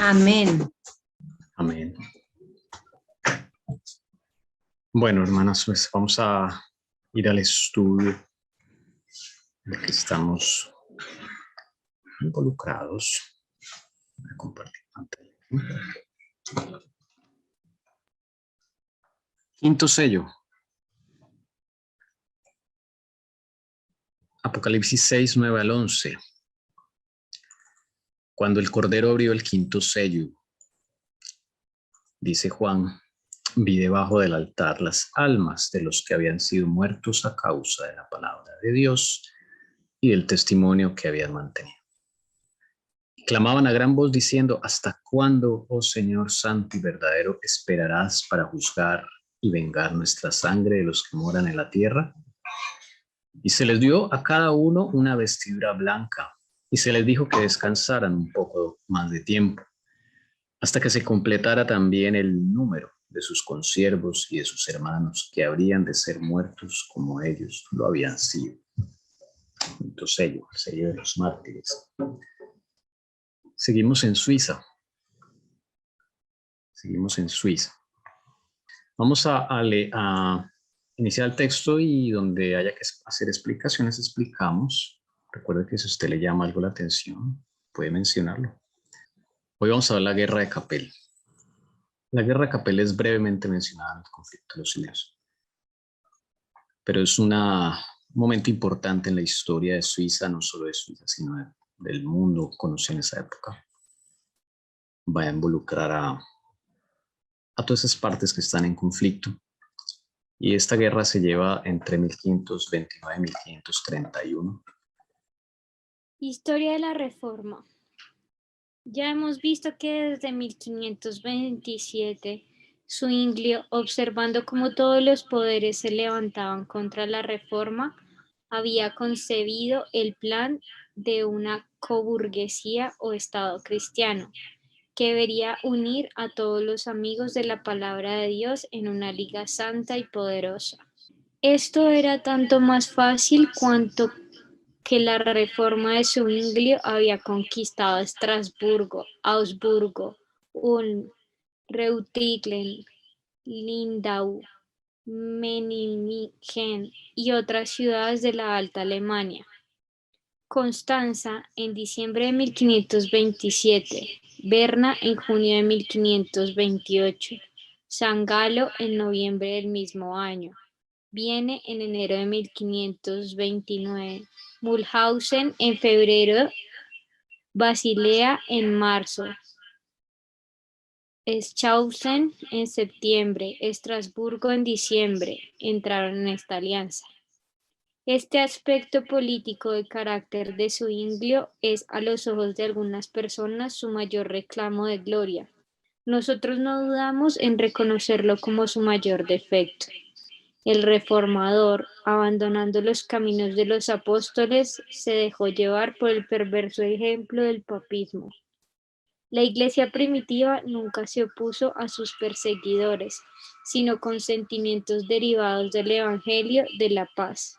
Amén. Amén. Bueno, hermanas, pues vamos a ir al estudio en el que estamos involucrados. Voy a compartir pantalla. Quinto sello. Apocalipsis 6, 9 al 11. Cuando el Cordero abrió el quinto sello, dice Juan, vi debajo del altar las almas de los que habían sido muertos a causa de la palabra de Dios y del testimonio que habían mantenido. Clamaban a gran voz diciendo, ¿hasta cuándo, oh Señor santo y verdadero, esperarás para juzgar y vengar nuestra sangre de los que moran en la tierra? Y se les dio a cada uno una vestidura blanca, y se les dijo que descansaran un poco más de tiempo, hasta que se completara también el número de sus consiervos y de sus hermanos, que habrían de ser muertos como ellos lo habían sido. Quinto sello, el sello de los mártires. Seguimos en Suiza. Seguimos en Suiza. Vamos a iniciar el texto y donde haya que hacer explicaciones, explicamos. Recuerde que si a usted le llama algo la atención, puede mencionarlo. Hoy vamos a ver la guerra de Capel. La guerra de Capel es brevemente mencionada en el conflicto de los Ileos, pero es un momento importante en la historia de Suiza, no solo de Suiza, sino del mundo conocido en esa época. Va a involucrar a todas esas partes que están en conflicto. Y esta guerra se lleva entre 1529 y 1531. Historia de la Reforma. Ya hemos visto que desde 1527, Zwinglio, observando cómo todos los poderes se levantaban contra la Reforma, había concebido el plan de una coburguesía o Estado cristiano, que debería unir a todos los amigos de la palabra de Dios en una liga santa y poderosa. Esto era tanto más fácil cuanto que la reforma de Zwinglio había conquistado Estrasburgo, Augsburgo, Ulm, Reutlingen, Lindau, Meiningen y otras ciudades de la Alta Alemania. Constanza en diciembre de 1527, Berna en junio de 1528, San Galo en noviembre del mismo año, Vienne en enero de 1529, Mulhausen en febrero, Basilea en marzo, Schaffhausen en septiembre, Estrasburgo en diciembre, entraron en esta alianza. Este aspecto político de carácter de Zwinglio es, a los ojos de algunas personas, su mayor reclamo de gloria. Nosotros no dudamos en reconocerlo como su mayor defecto. El reformador, abandonando los caminos de los apóstoles, se dejó llevar por el perverso ejemplo del papismo. La Iglesia primitiva nunca se opuso a sus perseguidores, sino con sentimientos derivados del Evangelio de la paz.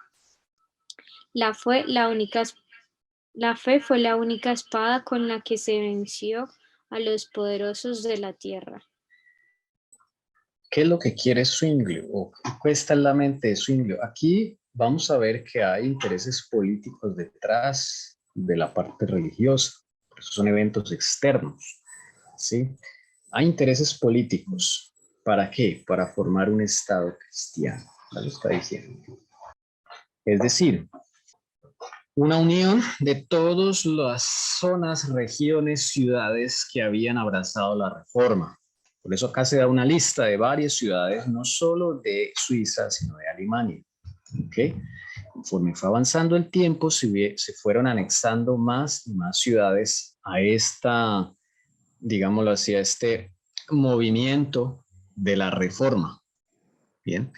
La fe fue la única espada con la que se venció a los poderosos de la tierra. ¿Qué es lo que quiere Zwinglio? ¿O qué está en la mente de Zwinglio? Aquí vamos a ver que hay intereses políticos detrás de la parte religiosa. Por eso son eventos externos, ¿sí? Hay intereses políticos. ¿Para qué? Para formar un Estado cristiano. Ya lo está diciendo. Es decir, una unión de todas las zonas, regiones, ciudades que habían abrazado la reforma. Por eso acá se da una lista de varias ciudades, no solo de Suiza, sino de Alemania. ¿Okay? Conforme fue avanzando el tiempo, se fueron anexando más y más ciudades a esta, digámoslo así, a este movimiento de la reforma. Bien.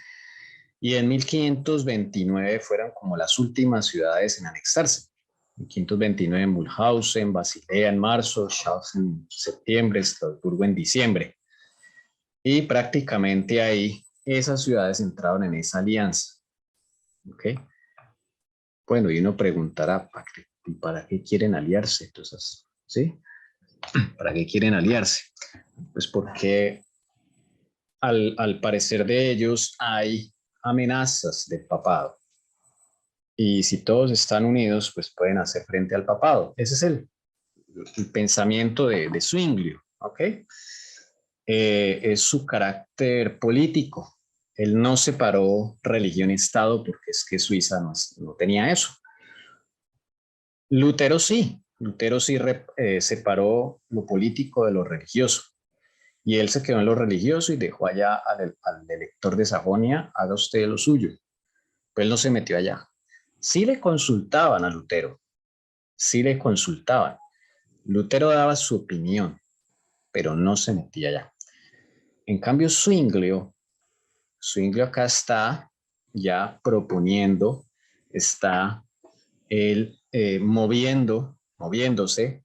Y en 1529 fueron como las últimas ciudades en anexarse. 1529 Mulhausen, Basilea en marzo, Schaffhausen en septiembre, Estrasburgo en diciembre. Y prácticamente ahí esas ciudades entraron en esa alianza. ¿Ok? Bueno, y uno preguntará, ¿para qué quieren aliarse? Entonces, ¿sí? ¿Para qué quieren aliarse? Pues porque al parecer de ellos hay amenazas del papado. Y si todos están unidos, pues pueden hacer frente al papado. Ese es el pensamiento de Zwinglio, ¿ok? Es su carácter político. Él no separó religión y Estado porque es que Suiza no tenía eso. Lutero sí. Lutero sí separó lo político de lo religioso. Y él se quedó en lo religioso y dejó allá al elector de Sajonia, haga usted lo suyo. Pues él no se metió allá. Sí le consultaban a Lutero, sí le consultaban. Lutero daba su opinión, pero no se metía allá. En cambio, Zwinglio acá está ya proponiendo, está él moviéndose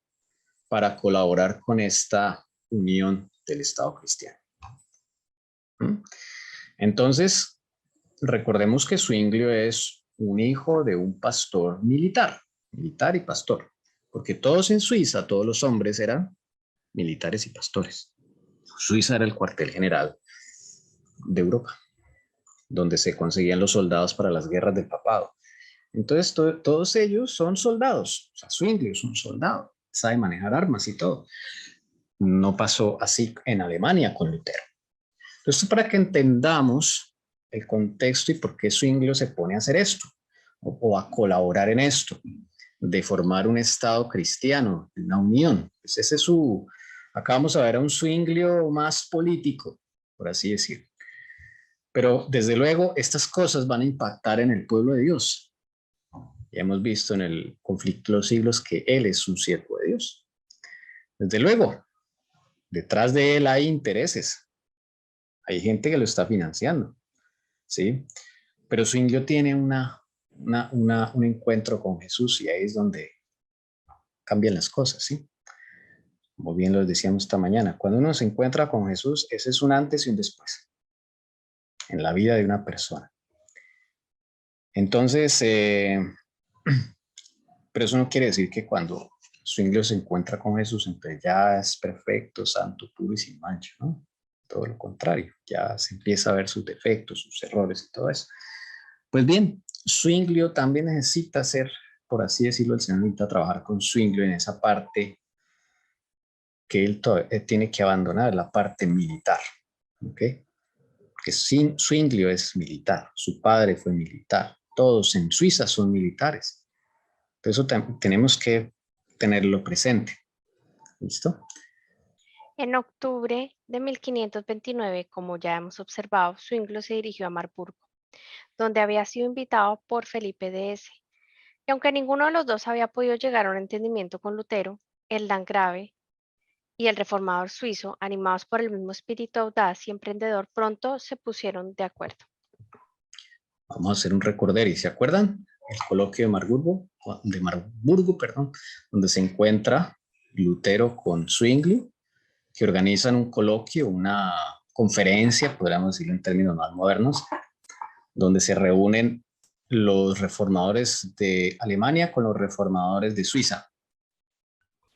para colaborar con esta unión del Estado cristiano. ¿Mm? Entonces, recordemos que Zwinglio es un hijo de un pastor militar y pastor, porque todos en Suiza, todos los hombres eran militares y pastores. Suiza era el cuartel general de Europa, donde se conseguían los soldados para las guerras del papado. Entonces, todos ellos son soldados. O sea, Zwinglio es un soldado, sabe manejar armas y todo. No pasó así en Alemania con Lutero. Entonces, para que entendamos el contexto y por qué Zwinglio se pone a hacer esto o a colaborar en esto, de formar un Estado cristiano, una unión. Pues ese es acá vamos a ver a un Zwinglio más político, por así decirlo. Pero desde luego estas cosas van a impactar en el pueblo de Dios. Ya hemos visto en el conflicto de los siglos que Él es un siervo de Dios. Desde luego, detrás de Él hay intereses. Hay gente que lo está financiando, ¿sí? Pero Zwinglio tiene un encuentro con Jesús y ahí es donde cambian las cosas, ¿sí? Como bien lo decíamos esta mañana, cuando uno se encuentra con Jesús, ese es un antes y un después en la vida de una persona. Entonces, pero eso no quiere decir que cuando Zwinglio se encuentra con Jesús, entonces ya es perfecto, santo, puro y sin mancha, ¿no? Todo lo contrario, ya se empieza a ver sus defectos, sus errores y todo eso. Pues bien, Zwinglio también necesita hacer, por así decirlo, el Señor necesita trabajar con Zwinglio en esa parte que él tiene que abandonar, la parte militar, ¿ok? Que Zwinglio es militar, su padre fue militar, todos en Suiza son militares. Por eso tenemos que tenerlo presente. ¿Listo? En octubre de 1529, como ya hemos observado, Zwinglio se dirigió a Marburgo, donde había sido invitado por Felipe de Hesse. Y aunque ninguno de los dos había podido llegar a un entendimiento con Lutero, el landgrave y el reformador suizo, animados por el mismo espíritu audaz y emprendedor, pronto se pusieron de acuerdo. Vamos a hacer un recorderis, ¿se acuerdan? El coloquio de Marburgo, perdón, donde se encuentra Lutero con Zwinglio, que organizan un coloquio, una conferencia, podríamos decirlo en términos más modernos, donde se reúnen los reformadores de Alemania con los reformadores de Suiza.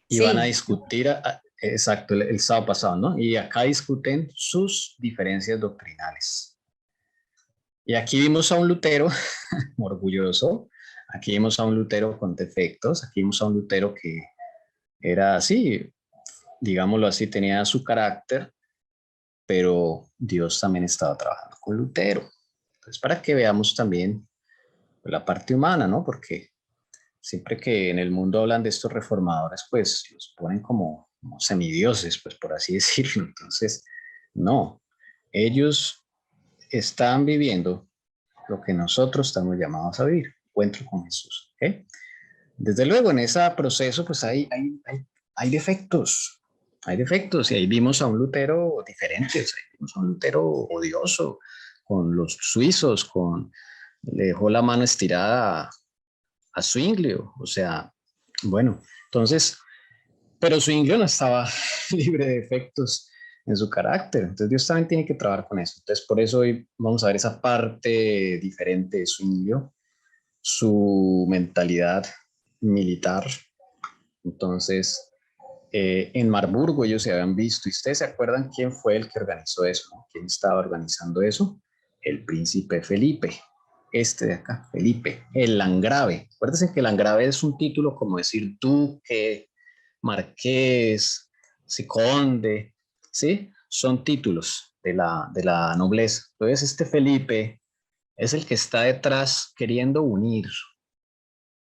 Y van a Sí, discutir, exacto, el sábado pasado, ¿no? Y acá discuten sus diferencias doctrinales. Y aquí vimos a un Lutero orgulloso, aquí vimos a un Lutero con defectos, aquí vimos a un Lutero que era así, digámoslo así, tenía su carácter, pero Dios también estaba trabajando con Lutero. Entonces, para que veamos también la parte humana, ¿no? Porque siempre que en el mundo hablan de estos reformadores, pues los ponen como semidioses, pues por así decirlo. Entonces, no, ellos están viviendo lo que nosotros estamos llamados a vivir, encuentro con Jesús. ¿Okay? Desde luego, en ese proceso, pues hay defectos, hay defectos, y ahí vimos a un Lutero diferente, ahí vimos a un Lutero odioso, con los suizos, le dejó la mano estirada a Zwinglio, o sea, bueno, entonces, pero Zwinglio no estaba libre de defectos en su carácter, entonces Dios también tiene que trabajar con eso. Entonces, por eso hoy vamos a ver esa parte diferente de Zwinglio, su mentalidad militar. Entonces, En Marburgo ellos se habían visto. ¿Y ustedes se acuerdan quién fue el que organizó eso, no? ¿Quién estaba organizando eso? El príncipe Felipe. Este de acá, Felipe, el landgrave. Acuérdense que el landgrave es un título como decir duque, marqués, conde, ¿sí? Son títulos de la nobleza. Entonces este Felipe es el que está detrás queriendo unir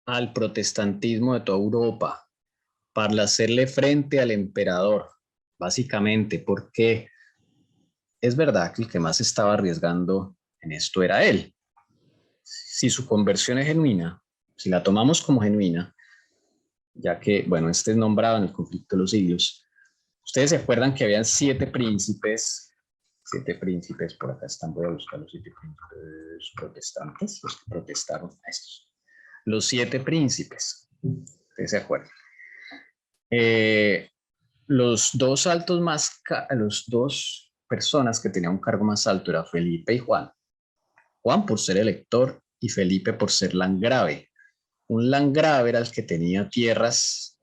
al protestantismo de toda Europa para hacerle frente al emperador, básicamente, porque es verdad que el que más estaba arriesgando en esto era él. Si su conversión es genuina, si la tomamos como genuina, ya que, bueno, este es nombrado en el conflicto de los siglos, ustedes se acuerdan que habían siete príncipes, por acá están, voy a buscar los siete príncipes protestantes, los que protestaron a estos. Los siete príncipes, ustedes se acuerdan. Los dos altos más, los dos personas que tenían un cargo más alto era Felipe y Juan. Juan por ser elector y Felipe por ser landgrave. Un landgrave era el que tenía tierras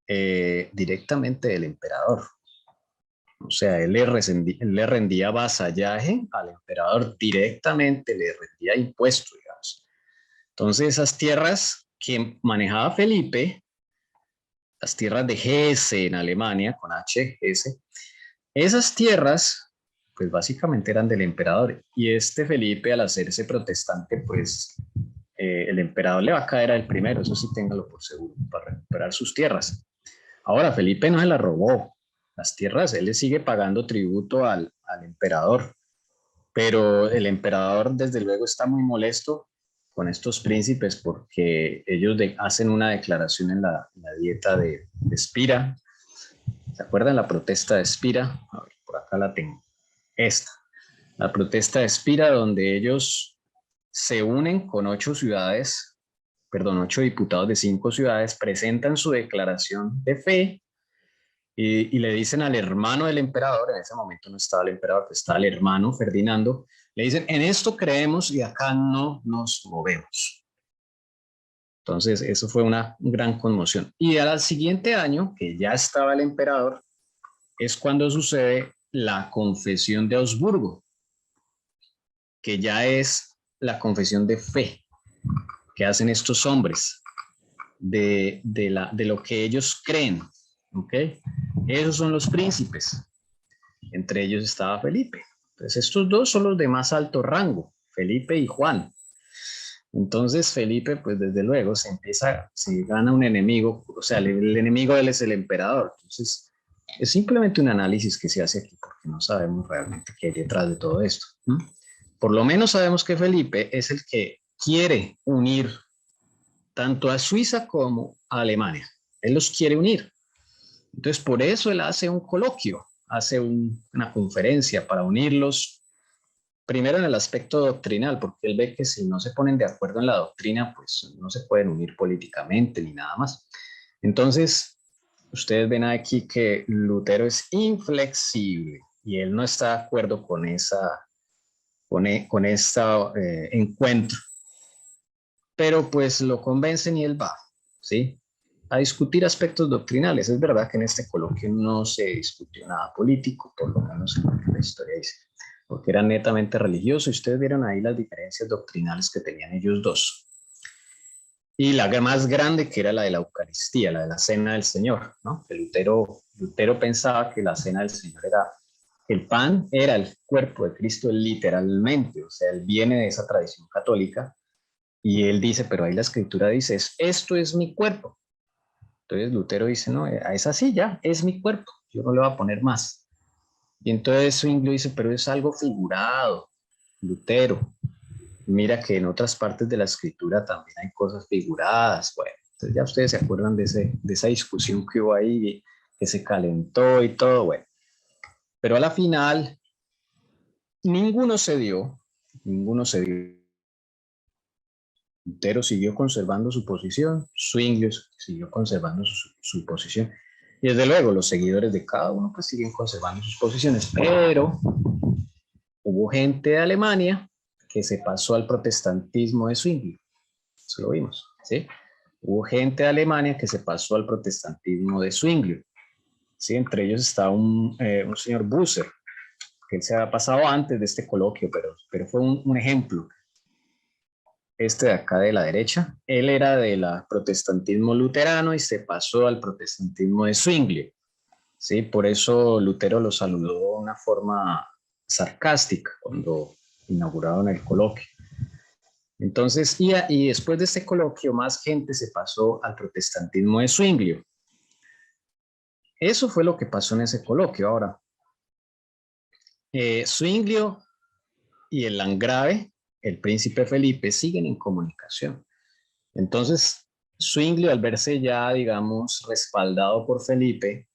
directamente del emperador. O sea, él le rendía vasallaje al emperador directamente, le rendía impuestos, digamos. Entonces, esas tierras que manejaba Felipe, las tierras de Hesse en Alemania, con H, Hesse, esas tierras, pues básicamente eran del emperador. Y este Felipe, al hacerse protestante, pues el emperador le va a caer al primero, eso sí téngalo por seguro, para recuperar sus tierras. Ahora, Felipe no se las robó, las tierras, él le sigue pagando tributo al emperador, pero el emperador desde luego está muy molesto con estos príncipes porque ellos hacen una declaración en la dieta de Espira. ¿Se acuerdan la protesta de Espira? A ver, por acá la tengo. Esta, la protesta de Espira, donde ellos se unen con 8 diputados de 5 ciudades, presentan su declaración de fe y le dicen al hermano del emperador, en ese momento no estaba el emperador, pues estaba el hermano Ferdinando, le dicen, en esto creemos y acá no nos movemos. Entonces, eso fue una gran conmoción. Y al siguiente año, que ya estaba el emperador, es cuando sucede la confesión de Augsburgo, que ya es la confesión de fe que hacen estos hombres de lo que ellos creen. ¿Ok? Esos son los príncipes. Entre ellos estaba Felipe. Entonces, estos dos son los de más alto rango, Felipe y Juan. Entonces, Felipe, pues desde luego, se gana un enemigo, o sea, el enemigo de él es el emperador. Entonces, es simplemente un análisis que se hace aquí porque no sabemos realmente qué hay detrás de todo esto. Por lo menos sabemos que Felipe es el que quiere unir tanto a Suiza como a Alemania. Él los quiere unir. Entonces, por eso él hace un coloquio, hace una conferencia para unirlos, primero en el aspecto doctrinal, porque él ve que si no se ponen de acuerdo en la doctrina, pues no se pueden unir políticamente ni nada más. Entonces, ustedes ven aquí que Lutero es inflexible y él no está de acuerdo con este encuentro. Pero pues lo convencen y él va, ¿sí? A discutir aspectos doctrinales. Es verdad que en este coloquio no se discutió nada político, por lo menos en lo que la historia dice, porque era netamente religioso y ustedes vieron ahí las diferencias doctrinales que tenían ellos dos. Y la más grande que era la de la Eucaristía, la de la Cena del Señor, ¿no? Que Lutero pensaba que la Cena del Señor el pan era el cuerpo de Cristo literalmente, o sea, él viene de esa tradición católica y él dice, pero ahí la escritura dice, esto es mi cuerpo. Entonces Lutero dice, no, es así ya, es mi cuerpo, yo no le voy a poner más. Y entonces Zwinglio dice, pero es algo figurado, Lutero. Mira que en otras partes de la escritura también hay cosas figuradas. Bueno, entonces ya ustedes se acuerdan de esa discusión que hubo ahí, que se calentó y todo, bueno. Pero a la final, ninguno se dio. Lutero siguió conservando su posición, Zwinglio siguió conservando su posición. Y desde luego, los seguidores de cada uno pues siguen conservando sus posiciones, pero hubo gente de Alemania que se pasó al protestantismo de Zwinglio. Eso lo vimos, ¿sí? Hubo gente de Alemania que se pasó al protestantismo de Zwinglio. ¿sí? Entre ellos está un señor Busser, que él se había pasado antes de este coloquio, pero fue un ejemplo. Este de acá de la derecha, él era del protestantismo luterano y se pasó al protestantismo de Zwinglio, ¿sí? Por eso Lutero lo saludó de una forma sarcástica cuando inauguraron el coloquio. Entonces, y después de este coloquio, más gente se pasó al protestantismo de Zwinglio. Eso fue lo que pasó en ese coloquio. Ahora, Zwinglio y el landgrave, el príncipe Felipe, siguen en comunicación. Entonces, Zwinglio, al verse ya, digamos, respaldado por Felipe,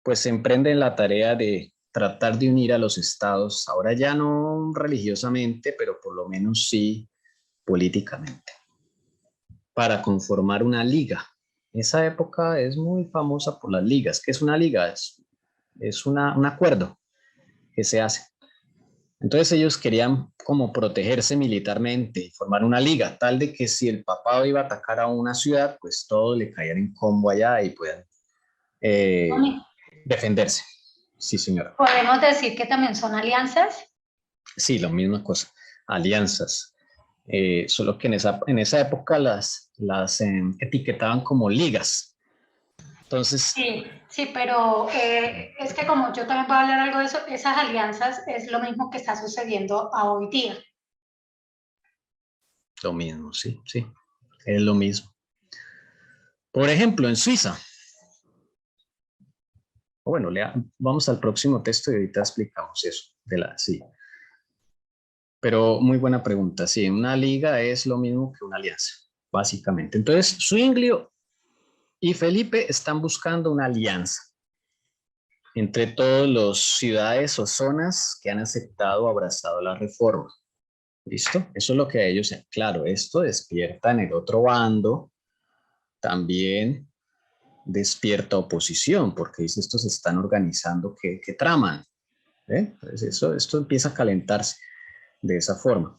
pues se emprende en la tarea de tratar de unir a los estados, ahora ya no religiosamente, pero por lo menos sí políticamente, para conformar una liga. Esa época es muy famosa por las ligas. ¿Qué es una liga? Es un acuerdo que se hace. Entonces ellos querían como protegerse militarmente y formar una liga, tal de que si el papado iba a atacar a una ciudad, pues todos le caían en combo allá y puedan defenderse. Sí, señora. ¿Podemos decir que también son alianzas? Sí, la misma cosa, alianzas. Solo que en esa época las etiquetaban como ligas. Entonces, sí, pero es que como yo también voy a hablar algo de eso, esas alianzas es lo mismo que está sucediendo a hoy día. Lo mismo, sí, es lo mismo. Por ejemplo, en Suiza. Bueno, vamos al próximo texto y ahorita explicamos eso. Sí. Pero muy buena pregunta. Sí, una liga es lo mismo que una alianza, básicamente. Entonces, Zwinglio y Felipe están buscando una alianza entre todas las ciudades o zonas que han aceptado o abrazado la reforma. ¿Listo? Eso es lo que a ellos, claro, esto despierta en el otro bando también despierta oposición, porque dice, estos se están organizando, que traman. Entonces esto empieza a calentarse de esa forma.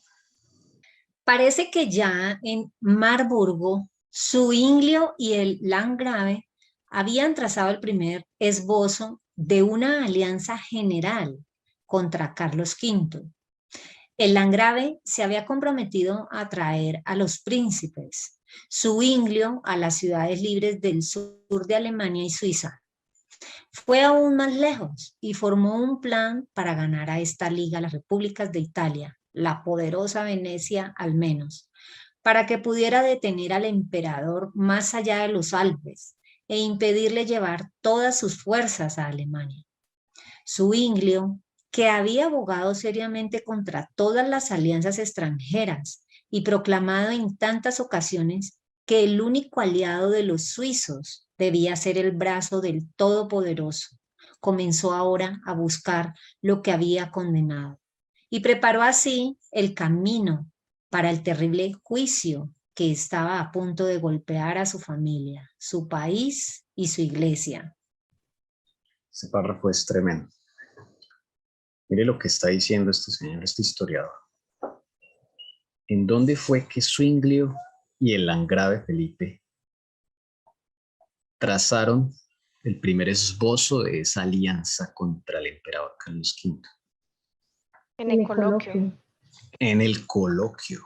Parece que ya en Marburgo, Zwinglio y el landgrave habían trazado el primer esbozo de una alianza general contra Carlos V. El landgrave se había comprometido a traer a los príncipes, Zwinglio a las ciudades libres del sur de Alemania y Suiza. Fue aún más lejos y formó un plan para ganar a esta liga las repúblicas de Italia, la poderosa Venecia al menos, para que pudiera detener al emperador más allá de los Alpes e impedirle llevar todas sus fuerzas a Alemania. Zwinglio, que había abogado seriamente contra todas las alianzas extranjeras y proclamado en tantas ocasiones que el único aliado de los suizos debía ser el brazo del Todopoderoso, comenzó ahora a buscar lo que había condenado y preparó así el camino para el terrible juicio que estaba a punto de golpear a su familia, su país y su iglesia. Ese párrafo es tremendo. Mire lo que está diciendo este señor, este historiador. ¿En dónde fue que Zwinglio y el landgrave Felipe trazaron el primer esbozo de esa alianza contra el emperador Carlos V? En el coloquio. En el coloquio.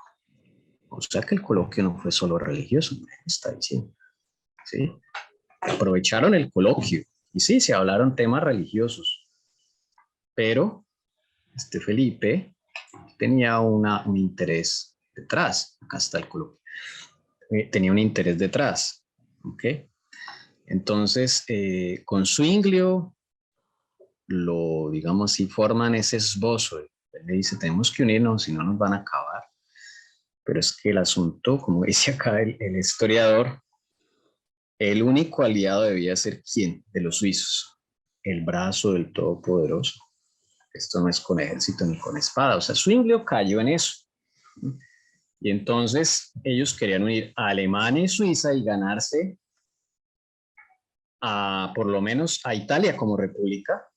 O sea que el coloquio no fue solo religioso, me está diciendo. ¿Sí? Aprovecharon el coloquio y sí, se hablaron temas religiosos, pero Felipe tenía un interés detrás. Acá está el coloquio. Tenía un interés detrás. ¿Ok? Entonces, con Zwinglio, digamos así, forman ese esbozo. Él le dice, tenemos que unirnos, si no nos van a acabar. Pero es que el asunto, como dice acá el historiador, el único aliado debía ser ¿quién? De los suizos, el brazo del Todopoderoso. Esto no es con ejército ni con espada. O sea, Zwinglio cayó en eso. Y entonces ellos querían unir a Alemania y Suiza y ganarse por lo menos a Italia como república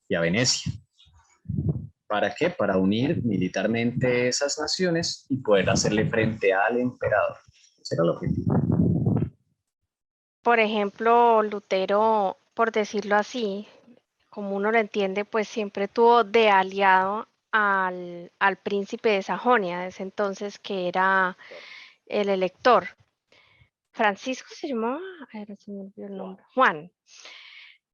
y a Venecia. ¿Para qué? Para unir militarmente esas naciones y poder hacerle frente al emperador. Ese era el objetivo. Por ejemplo, Lutero por decirlo así, como uno lo entiende, pues siempre tuvo de aliado al príncipe de Sajonia, de ese entonces que era el elector. Francisco se llamaba, se me olvidó el nombre, Juan.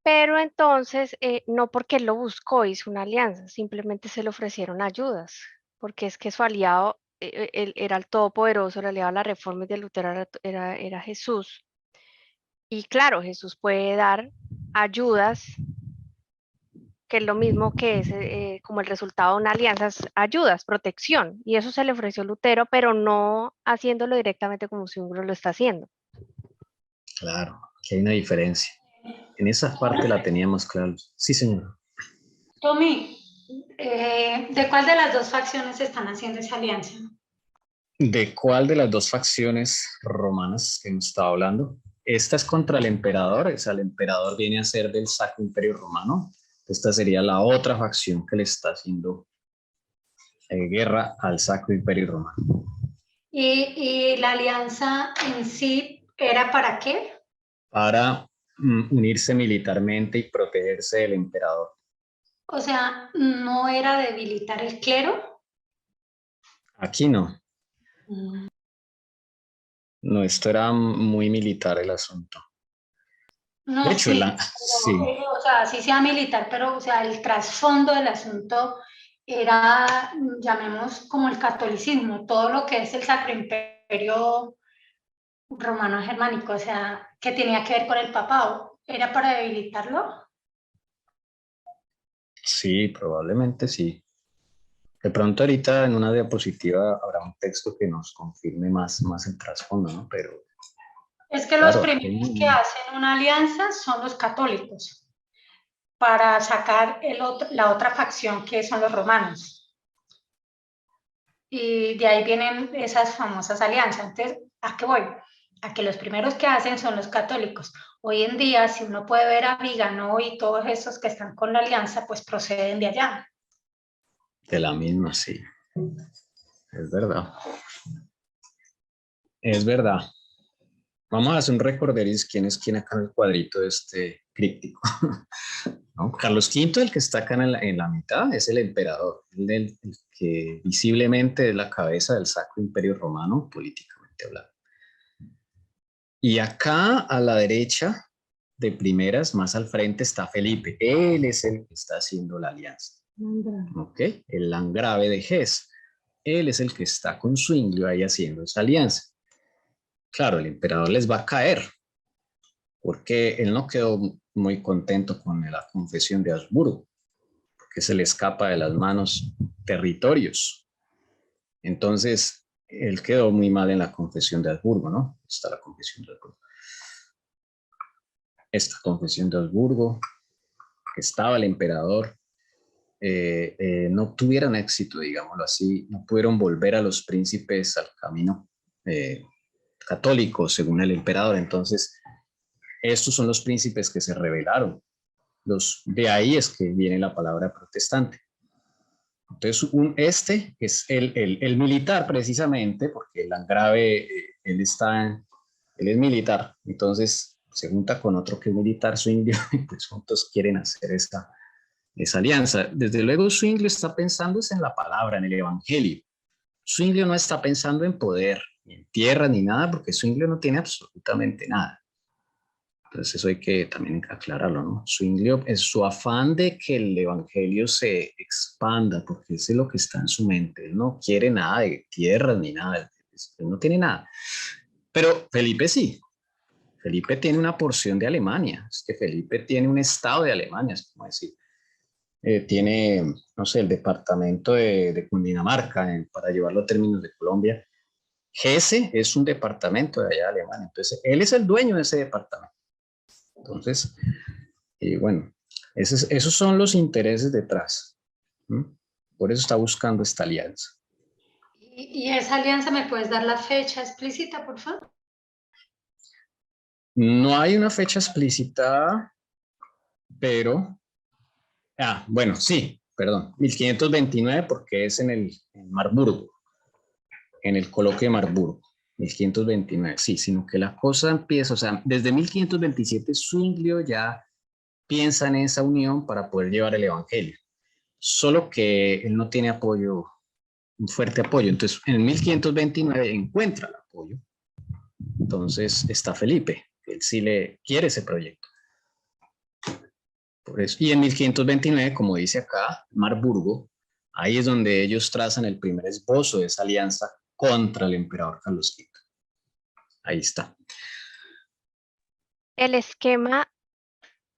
Pero entonces, no porque él lo buscó, hizo una alianza, simplemente se le ofrecieron ayudas, porque es que su aliado, él era el todopoderoso, el aliado a las reformas de Lutero era Jesús. Y claro, Jesús puede dar ayudas, que es lo mismo que es como el resultado de una alianza, ayudas, protección. Y eso se le ofreció a Lutero, pero no haciéndolo directamente como Zwingli lo está haciendo. Claro, aquí hay una diferencia. En esa parte la teníamos claro. Sí, señor. Tommy, ¿de cuál de las dos facciones están haciendo esa alianza? ¿De cuál de las dos facciones romanas que hemos estado hablando? Esta es contra el emperador, o sea, el emperador viene a ser del Sacro Imperio Romano. Esta sería la otra facción que le está haciendo guerra al Sacro Imperio Romano. ¿Y la alianza en sí era para qué? Para unirse militarmente y protegerse del emperador. O sea, ¿no era debilitar el clero? Aquí no. No, esto era muy militar el asunto. No, De hecho, sí, sí. o sea, sí sea militar, pero o sea, el trasfondo del asunto era, llamemos como el catolicismo, todo lo que es el Sacro Imperio Romano Germánico, o sea, que tenía que ver con el papado, ¿era para debilitarlo? Sí, probablemente sí. De pronto ahorita en una diapositiva habrá un texto que nos confirme más el trasfondo, ¿no? Pero Es que los claro, primeros que hacen una alianza son los católicos para sacar la otra facción que son los romanos. Y de ahí vienen esas famosas alianzas. Entonces, ¿a qué voy? A que los primeros que hacen son los católicos. Hoy en día, si uno puede ver a Vigano y todos esos que están con la alianza, pues proceden de allá. de la misma, sí. Es verdad. Es verdad. Vamos a hacer un recorderis quién es quién acá en el cuadrito de este críptico. ¿No? Carlos V, el que está acá en la mitad, es el emperador, el que visiblemente es la cabeza del Sacro Imperio Romano, políticamente hablando. Y acá a la derecha, de primeras, más al frente, está Felipe. Él es el que está haciendo la alianza. ¿Ok? El landgrave de Hesse. Él es el que está con Zwinglio ahí haciendo esa alianza. Claro, el emperador les va a caer, porque él no quedó muy contento con la confesión de Habsburgo, porque se le escapa de las manos territorios. Entonces, él quedó muy mal en la confesión de Habsburgo, ¿no? Está la confesión de Habsburgo. Esta confesión de Habsburgo, que estaba el emperador, no tuvieron éxito, digámoslo así, no pudieron volver a los príncipes al camino católico, según el emperador. Entonces, estos son los príncipes que se rebelaron. De ahí es que viene la palabra protestante. Entonces, este es el militar precisamente, porque el landgrave, él es militar, entonces se junta con otro que es militar, Zwinglio, y pues juntos quieren hacer esa alianza. Desde luego, Zwinglio está pensando en la palabra, en el evangelio. Zwinglio no está pensando en poder, ni en tierra, ni nada, porque Zwinglio no tiene absolutamente nada. Entonces eso hay que también aclararlo, ¿no? Zwinglio es su afán de que el evangelio se expanda, porque ese es lo que está en su mente. Él no quiere nada de tierras ni nada, él no tiene nada. Pero Felipe sí. Felipe tiene una porción de Alemania. Es que Felipe tiene un estado de Alemania, es como decir. Tiene, no sé, el departamento de Cundinamarca, para llevarlo a términos de Colombia. Hesse es un departamento de allá de Alemania. Entonces, él es el dueño de ese departamento. Entonces, bueno, esos son los intereses detrás. Por eso está buscando esta alianza. ¿Y esa alianza me puedes dar la fecha explícita, por favor? No hay una fecha explícita, pero... bueno, sí, perdón, 1529 porque es en Marburgo, en el coloquio de Marburgo. 1529, sí, sino que la cosa empieza, o sea, desde 1527 Zwinglio ya piensa en esa unión para poder llevar el evangelio. Solo que él no tiene apoyo, un fuerte apoyo. Entonces, en el 1529 encuentra el apoyo. Entonces está Felipe, él sí le quiere ese proyecto. Por eso. Y en 1529, como dice acá, Marburgo, ahí es donde ellos trazan el primer esbozo de esa alianza contra el emperador Carlos V. Ahí está. El esquema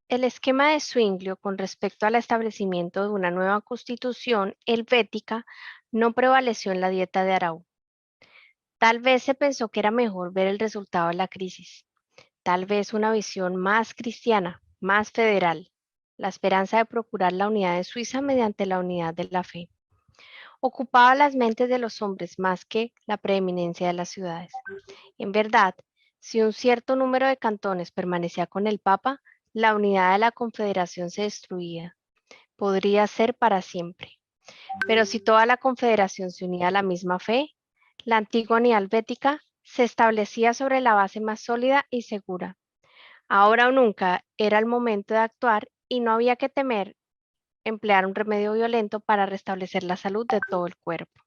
de Zwinglio con respecto al establecimiento de una nueva constitución helvética no prevaleció en la Dieta de Arau. Tal vez se pensó que era mejor ver el resultado de la crisis, tal vez una visión más cristiana, más federal, la esperanza de procurar la unidad de Suiza mediante la unidad de la fe. Ocupaba las mentes de los hombres más que la preeminencia de las ciudades. En verdad, si un cierto número de cantones permanecía con el Papa, la unidad de la Confederación se destruía. Podría ser para siempre. Pero si toda la Confederación se unía a la misma fe, la antigua unidad helvética se establecía sobre la base más sólida y segura. Ahora o nunca era el momento de actuar y no había que temer emplear un remedio violento para restablecer la salud de todo el cuerpo.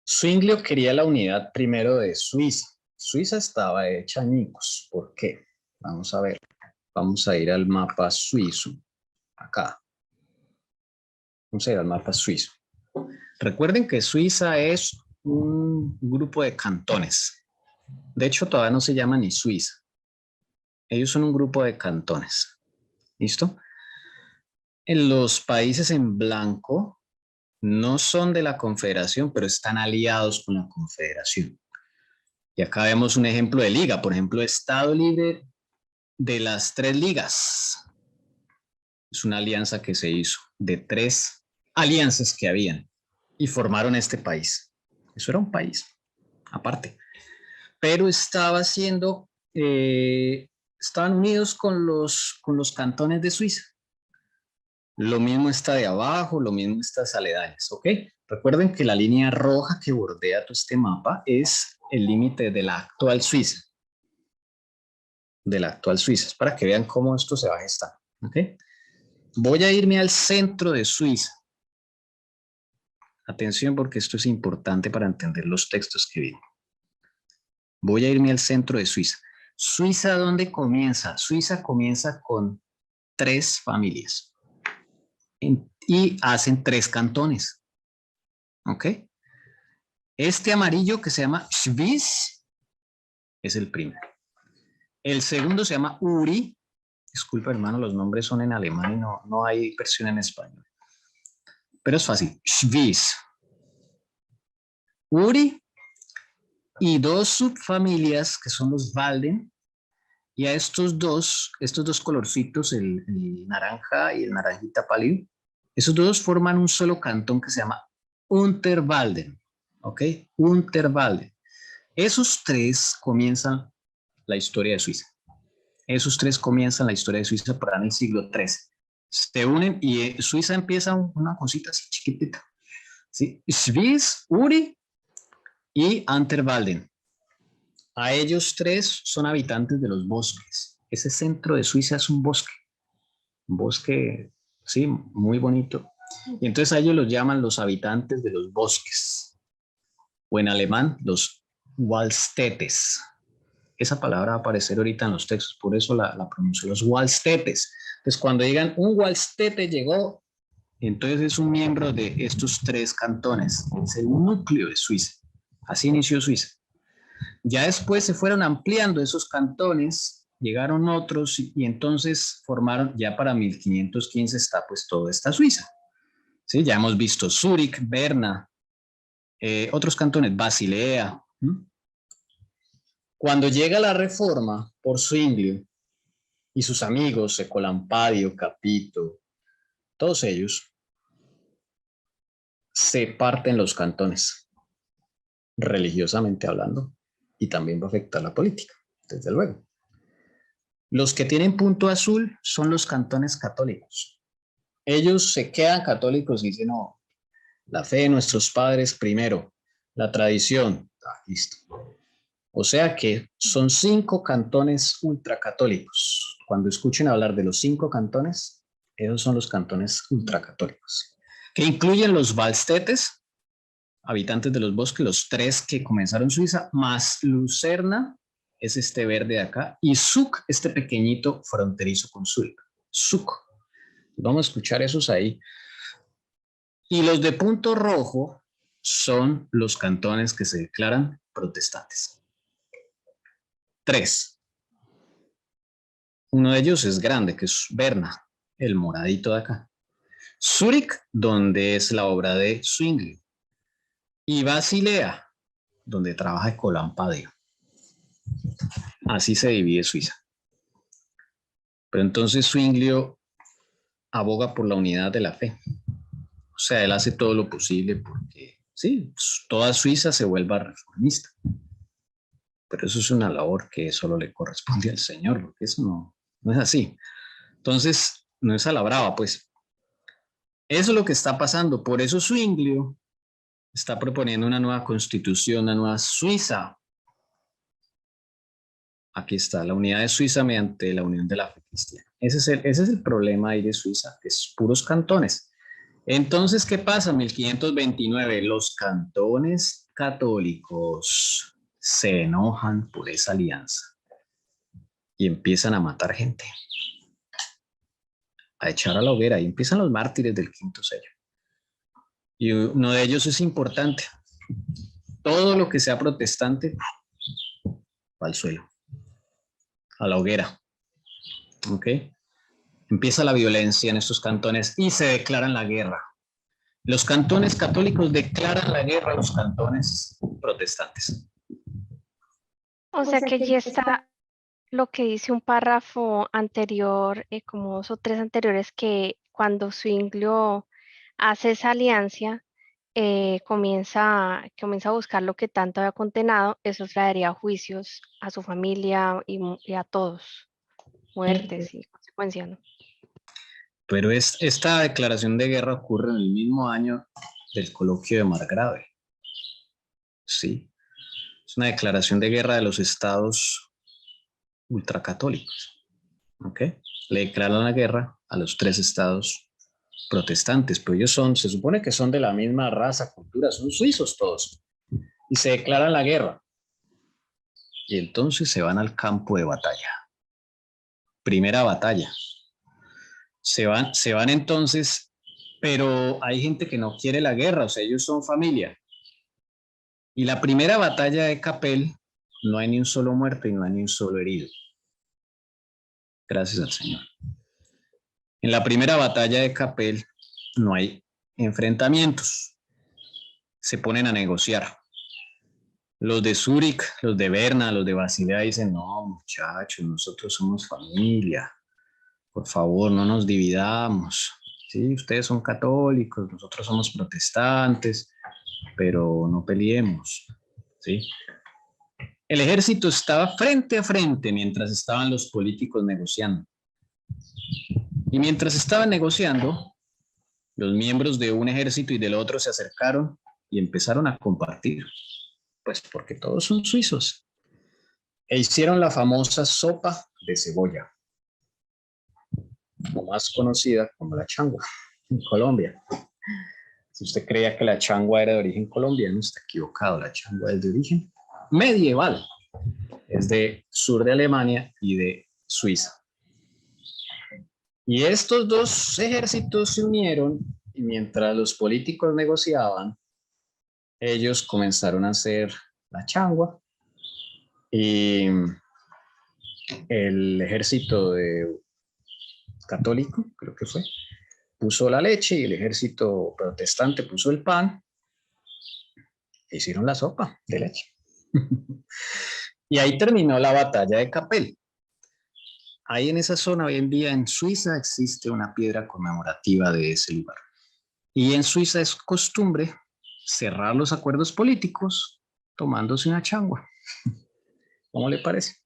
Zwinglio quería la unidad primero de Suiza. Suiza estaba hecha añicos. ¿Por qué? Vamos a ver. Vamos a ir al mapa suizo. Acá. Vamos a ir al mapa suizo. Recuerden que Suiza es un grupo de cantones. De hecho, todavía no se llama ni Suiza. Ellos son un grupo de cantones. ¿Listo? En los países en blanco no son de la Confederación, pero están aliados con la Confederación. Y acá vemos un ejemplo de liga. Por ejemplo, Estado Libre de las 3 ligas. Es una alianza que se hizo de 3 alianzas que habían y formaron este país. Eso era un país aparte. Pero estaban unidos con los cantones de Suiza. Lo mismo está de abajo, lo mismo está de aledañas, ¿ok? Recuerden que la línea roja que bordea todo este mapa es el límite de la actual Suiza. De la actual Suiza, es para que vean cómo esto se va a gestar, ¿ok? Voy a irme al centro de Suiza. Atención porque esto es importante para entender los textos que vienen. Voy a irme al centro de Suiza. ¿Suiza dónde comienza? Suiza comienza con 3 familias. Y hacen 3 cantones. ¿Ok? Este amarillo que se llama Schwyz es el primero. El segundo se llama Uri. Disculpa, hermano, los nombres son en alemán y no hay versión en español. Pero es fácil. Schwyz. Uri y 2 subfamilias que son los Walden. Y a estos dos colorcitos, el naranja y el naranjita pálido, esos dos forman un solo cantón que se llama Unterwalden. ¿Ok? Unterwalden. Esos 3 comienzan la historia de Suiza. Esos 3 comienzan la historia de Suiza por ahí en el siglo XIII. Se unen y Suiza empieza una cosita así chiquitita. ¿Sí? Schwyz, Uri y Unterwalden. A ellos 3 son habitantes de los bosques. Ese centro de Suiza es un bosque, sí, muy bonito. Y entonces a ellos los llaman los habitantes de los bosques. O en alemán, los Waldstädtes. Esa palabra va a aparecer ahorita en los textos, por eso la pronuncio, los Waldstädtes. Entonces cuando digan un Waldstädte llegó, entonces es un miembro de estos 3 cantones. Es el núcleo de Suiza. Así inició Suiza. Ya después se fueron ampliando esos cantones, llegaron otros y entonces formaron, ya para 1515 está pues toda esta Suiza. ¿Sí? Ya hemos visto Zúrich, Berna, otros cantones, Basilea. Cuando llega la reforma por Zwinglio y sus amigos, Ecolampadio, Capito, todos ellos, se parten los cantones, religiosamente hablando. Y también va a afectar la política, desde luego. Los que tienen punto azul son los cantones católicos. Ellos se quedan católicos y dicen, no, la fe de nuestros padres primero, la tradición, listo. O sea que son 5 cantones ultracatólicos, cuando escuchen hablar de los 5 cantones, esos son los cantones ultracatólicos, que incluyen los Valstetes, habitantes de los bosques, los 3 que comenzaron Suiza, más Lucerna, es este verde de acá, y Zug, este pequeñito fronterizo con Zurich. Zug. Vamos a escuchar esos ahí. Y los de punto rojo son los cantones que se declaran protestantes. 3. Uno de ellos es grande, que es Berna, el moradito de acá. Zurich, donde es la obra de Zwingli. Y Basilea, donde trabaja Colampadio. Así se divide Suiza. Pero entonces Zwinglio aboga por la unidad de la fe. O sea, él hace todo lo posible porque, sí, toda Suiza se vuelva reformista. Pero eso es una labor que solo le corresponde al Señor, porque eso no es así. Entonces, no es a la brava, pues. Eso es lo que está pasando. Por eso Zwinglio está proponiendo una nueva constitución, una nueva Suiza. Aquí está, la unidad de Suiza mediante la unión de la fe cristiana. Ese es el problema ahí de Suiza, que es puros cantones. Entonces, ¿qué pasa? 1529, los cantones católicos se enojan por esa alianza y empiezan a matar gente, a echar a la hoguera, y empiezan los mártires del quinto sello. Y uno de ellos es importante. Todo lo que sea protestante va al suelo, a la hoguera. ¿Ok? Empieza la violencia en estos cantones y se declaran la guerra. Los cantones católicos declaran la guerra a los cantones protestantes. O sea que ya está lo que dice un párrafo anterior, como 2 o 3 anteriores, que cuando Zwinglio hace esa alianza, comienza a buscar lo que tanto había condenado. Eso traería juicios a su familia y a todos, muertes y consecuencias, ¿no? Pero esta declaración de guerra ocurre en el mismo año del coloquio de Margrave. Sí, es una declaración de guerra de los estados ultracatólicos. ¿Ok? Le declaran la guerra a los 3 estados protestantes, pero ellos se supone que son de la misma raza, cultura, son suizos todos, y se declaran la guerra. Y entonces se van al campo de batalla. Primera batalla. Se van entonces, pero hay gente que no quiere la guerra, o sea, ellos son familia. Y la primera batalla de Capel, no hay ni un solo muerto y no hay ni un solo herido. Gracias al Señor. En la primera batalla de Capel no hay enfrentamientos. Se ponen a negociar. Los de Zúrich, los de Berna, los de Basilea dicen, no, muchachos, nosotros somos familia. Por favor, no nos dividamos. Sí, ustedes son católicos, nosotros somos protestantes, pero no peleemos. ¿Sí? El ejército estaba frente a frente mientras estaban los políticos negociando. Y mientras estaban negociando, los miembros de un ejército y del otro se acercaron y empezaron a compartir. Pues porque todos son suizos. E hicieron la famosa sopa de cebolla, o más conocida como la changua en Colombia. Si usted creía que la changua era de origen colombiano, está equivocado. La changua es de origen medieval. Es de sur de Alemania y de Suiza. Y estos 2 ejércitos se unieron y mientras los políticos negociaban, ellos comenzaron a hacer la changua y el ejército católico, creo que fue, puso la leche y el ejército protestante puso el pan e hicieron la sopa de leche. Y ahí terminó la batalla de Capel. Ahí en esa zona, hoy en día en Suiza, existe una piedra conmemorativa de ese lugar. Y en Suiza es costumbre cerrar los acuerdos políticos tomándose una changua. ¿Cómo le parece?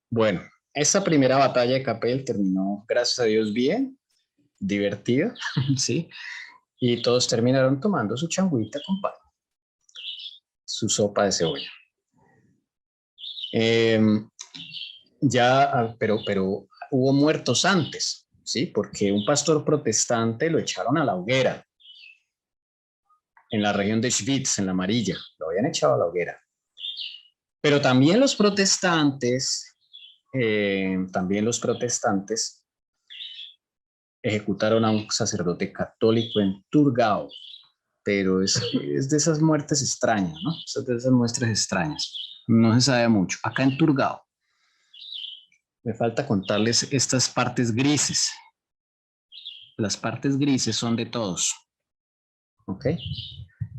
Bueno, esa primera batalla de Capel terminó, gracias a Dios, bien, divertida, ¿sí? Y todos terminaron tomando su changuita con pan, su sopa de cebolla. Pero hubo muertos antes, ¿sí? Porque un pastor protestante lo echaron a la hoguera en la región de Schwyz, en la Amarilla, lo habían echado a la hoguera. Pero también los protestantes ejecutaron a un sacerdote católico en Thurgau, pero es de esas muertes extrañas, ¿no? Es de esas muestras extrañas. No se sabe mucho. Acá en Thurgau. Me falta contarles estas partes grises. Las partes grises son de todos. ¿Ok?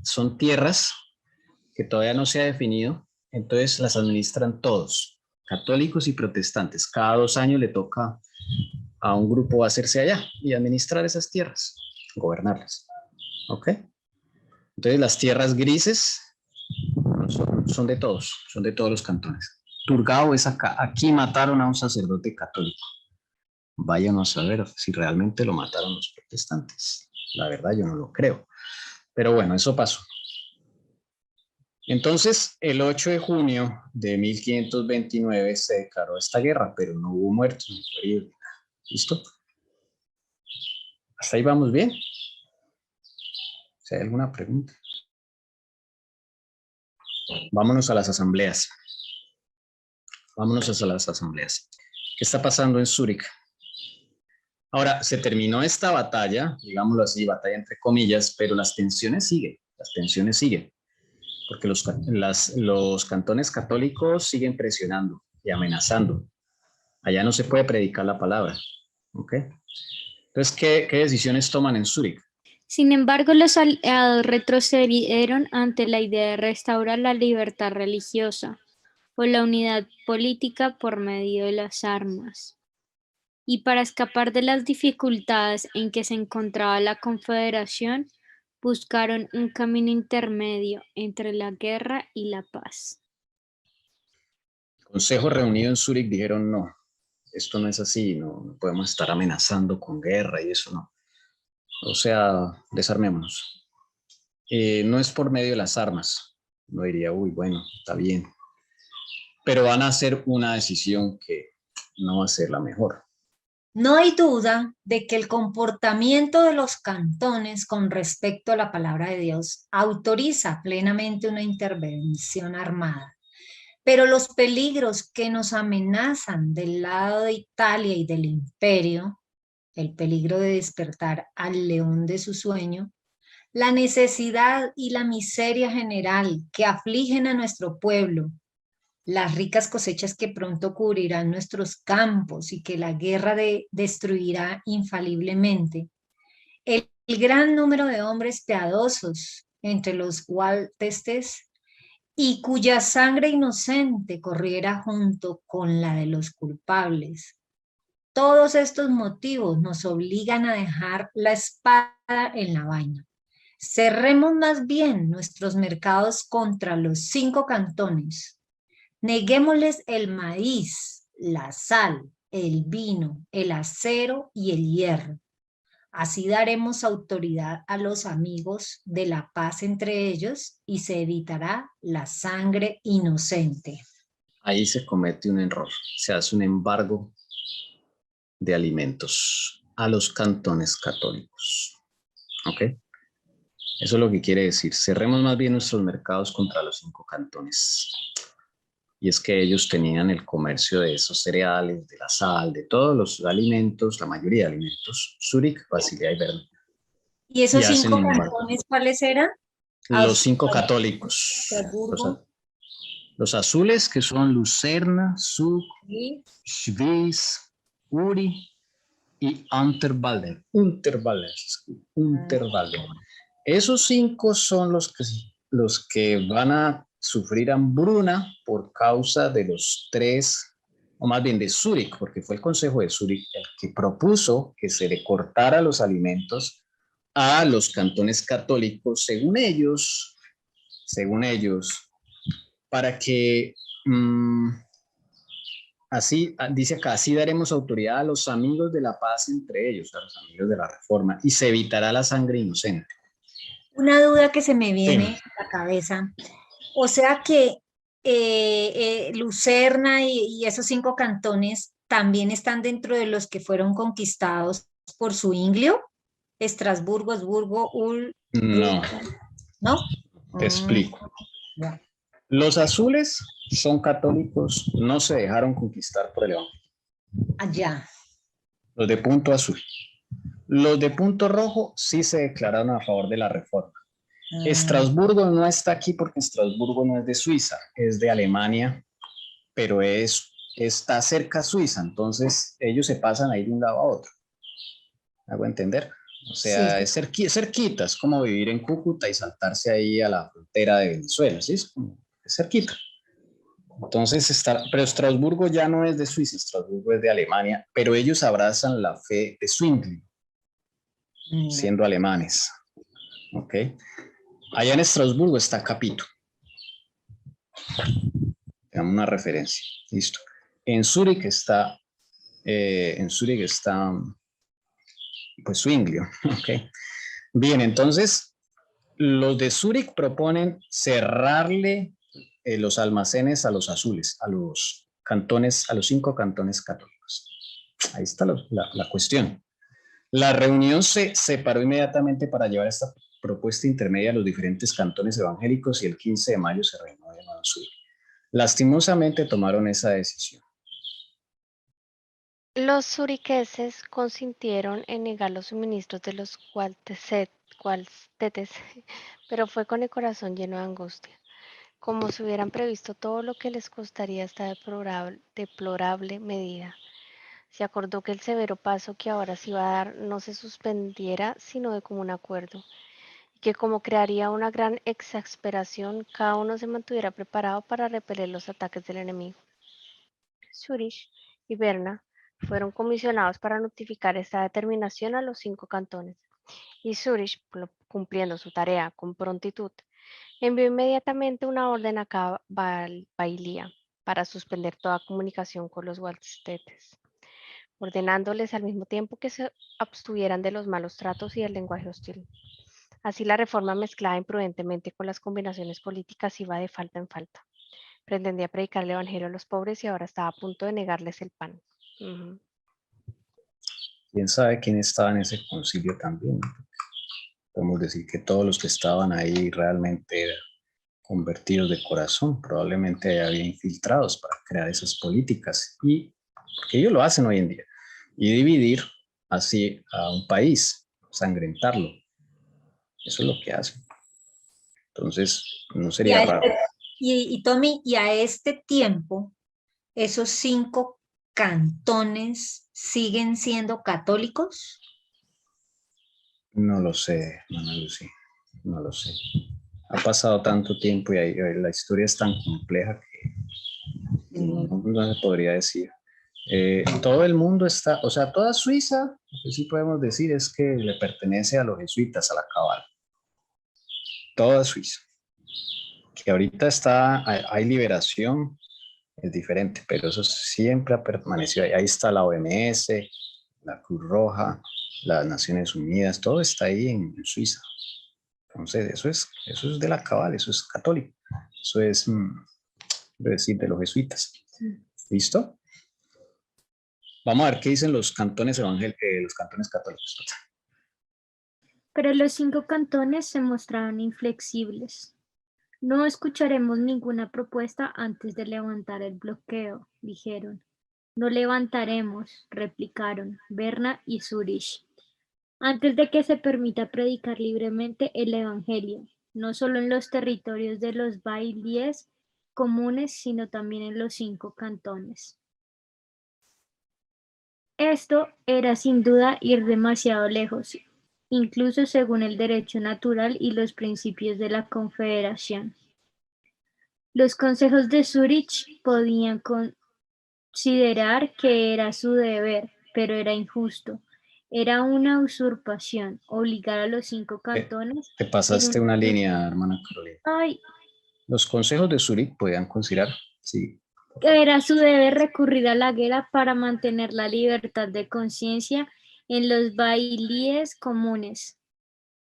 Son tierras que todavía no se ha definido, entonces las administran todos, católicos y protestantes. Cada 2 años le toca a un grupo hacerse allá y administrar esas tierras, gobernarlas. ¿Ok? Entonces las tierras grises son de todos los cantones. Thurgau es acá. Aquí mataron a un sacerdote católico. Váyanos a ver si realmente lo mataron los protestantes. La verdad yo no lo creo. Pero bueno, eso pasó. Entonces, el 8 de junio de 1529 se declaró esta guerra, pero no hubo muertos ni heridos. ¿Listo? ¿Hasta ahí vamos bien? Si hay alguna pregunta. Vámonos a las asambleas. Vámonos a las asambleas. ¿Qué está pasando en Zúrich? Ahora, se terminó esta batalla, digámoslo así, batalla entre comillas, pero las tensiones siguen, porque los cantones católicos siguen presionando y amenazando. Allá no se puede predicar la palabra, ¿ok? Entonces, ¿qué decisiones toman en Zúrich? Sin embargo, los aliados retrocedieron ante la idea de restaurar la libertad religiosa o la unidad política por medio de las armas. Y para escapar de las dificultades en que se encontraba la Confederación, buscaron un camino intermedio entre la guerra y la paz. El Consejo reunido en Zúrich dijeron no, esto no es así, no podemos estar amenazando con guerra y eso no. O sea, desarmémonos. No es por medio de las armas. No diría, uy, bueno, está bien. Pero van a hacer una decisión que no va a ser la mejor. No hay duda de que el comportamiento de los cantones con respecto a la palabra de Dios autoriza plenamente una intervención armada, pero los peligros que nos amenazan del lado de Italia y del imperio, el peligro de despertar al león de su sueño, la necesidad y la miseria general que afligen a nuestro pueblo, las ricas cosechas que pronto cubrirán nuestros campos y que la guerra destruirá infaliblemente, el gran número de hombres piadosos entre los gualtestes y cuya sangre inocente corriera junto con la de los culpables. Todos estos motivos nos obligan a dejar la espada en la vaina. Cerremos más bien nuestros mercados contra los 5 cantones. Neguémosles el maíz, la sal, el vino, el acero y el hierro. Así daremos autoridad a los amigos de la paz entre ellos y se evitará la sangre inocente. Ahí se comete un error. Se hace un embargo de alimentos a los cantones católicos. ¿Ok? Eso es lo que quiere decir. Cerremos más bien nuestros mercados contra los 5 cantones. Y es que ellos tenían el comercio de esos cereales, de la sal, de todos los alimentos, la mayoría de alimentos. Zúrich, Basilea y Berna. ¿Y esos 5 cantones cuáles eran? Los 5 católicos. Los azules, que son Lucerna, Zug, Schwyz, Uri y Unterwalden. Esos 5 son los que van a sufrir hambruna por causa de los 3, o más bien de Zúrich, porque fue el Consejo de Zúrich el que propuso que se le cortara los alimentos a los cantones católicos, según ellos, para que, así, dice acá, así daremos autoridad a los amigos de la paz entre ellos, a los amigos de la reforma, y se evitará la sangre inocente. Una duda que se me viene a la cabeza. O sea que Lucerna y esos 5 cantones también están dentro de los que fueron conquistados por Zwinglio. Estrasburgo, Habsburgo, No, ¿no? te explico. Ya. Los azules son católicos, no se dejaron conquistar por el Evangelio. Allá. Los de punto azul. Los de punto rojo sí se declararon a favor de la reforma. Estrasburgo no está aquí porque Estrasburgo no es de Suiza, es de Alemania, pero está cerca a Suiza, entonces ellos se pasan ahí de un lado a otro. ¿Hago entender? O sea, Sí. es cerquita, es como vivir en Cúcuta y saltarse ahí a la frontera de Venezuela, ¿sí? Es cerquita. Entonces, pero Estrasburgo ya no es de Suiza, Estrasburgo es de Alemania, pero ellos abrazan la fe de Zwingli, siendo alemanes. ¿Ok? Allá en Estrasburgo está Capito. Tenemos una referencia. Listo. En Zúrich está pues Zwinglio. ¿Ok? Bien, entonces los de Zúrich proponen cerrarle los almacenes a los azules, a los cantones, a los 5 cantones católicos. Ahí está la cuestión. La reunión se separó inmediatamente para llevar esta propuesta intermedia a los diferentes cantones evangélicos y el 15 de mayo se reunió de nuevo en Zúrich. Lastimosamente tomaron esa decisión. Los zuriqueses consintieron en negar los suministros de los cualtetes, pero fue con el corazón lleno de angustia, como si hubieran previsto todo lo que les costaría esta deplorable medida. Se acordó que el severo paso que ahora se iba a dar no se suspendiera sino de común acuerdo, y que como crearía una gran exasperación, cada uno se mantuviera preparado para repeler los ataques del enemigo. Zurich y Berna fueron comisionados para notificar esta determinación a los 5 cantones, y Zurich, cumpliendo su tarea con prontitud, envió inmediatamente una orden a cada bailía para suspender toda comunicación con los Waldstättes, ordenándoles al mismo tiempo que se abstuvieran de los malos tratos y del lenguaje hostil. Así la reforma mezclada imprudentemente con las combinaciones políticas iba de falta en falta. Pretendía predicar el evangelio a los pobres y ahora estaba a punto de negarles el pan. ¿Quién sabe quién estaba en ese concilio también? Podemos decir que todos los que estaban ahí realmente eran convertidos de corazón, probablemente había infiltrados para crear esas políticas, y porque ellos lo hacen hoy en día, y dividir así a un país, sangrentarlo. Eso es lo que hacen. Entonces, no sería raro. Y Tommy, y a este tiempo, esos 5 cantones siguen siendo católicos. No lo sé, Ana Lucy, no lo sé. Ha pasado tanto tiempo y la historia es tan compleja que no se podría decir. Todo el mundo está, o sea, toda Suiza, lo que sí podemos decir es que le pertenece a los jesuitas, a la Cabala. Toda Suiza. Que ahorita hay liberación, es diferente, pero eso siempre ha permanecido ahí. Ahí está la OMS, la Cruz Roja, las Naciones Unidas, todo está ahí en Suiza. Entonces, eso es de la Cabala, eso es católico. Eso es, decir, de los jesuitas. ¿Listo? Vamos a ver qué dicen los cantones los cantones católicos. Pero los 5 cantones se mostraron inflexibles. No escucharemos ninguna propuesta antes de levantar el bloqueo, dijeron. No levantaremos, replicaron Berna y Zurich, antes de que se permita predicar libremente el Evangelio, no solo en los territorios de los bailíes comunes, sino también en los 5 cantones. Esto era sin duda ir demasiado lejos, incluso según el derecho natural y los principios de la Confederación. Los consejos de Zurich podían considerar que era su deber, pero era injusto. Era una usurpación obligar a los 5 cantones. Te pasaste una línea, hermana Carolina. Ay, Los consejos de Zurich podían considerar, sí. era su deber recurrir a la guerra para mantener la libertad de conciencia en los bailíes comunes.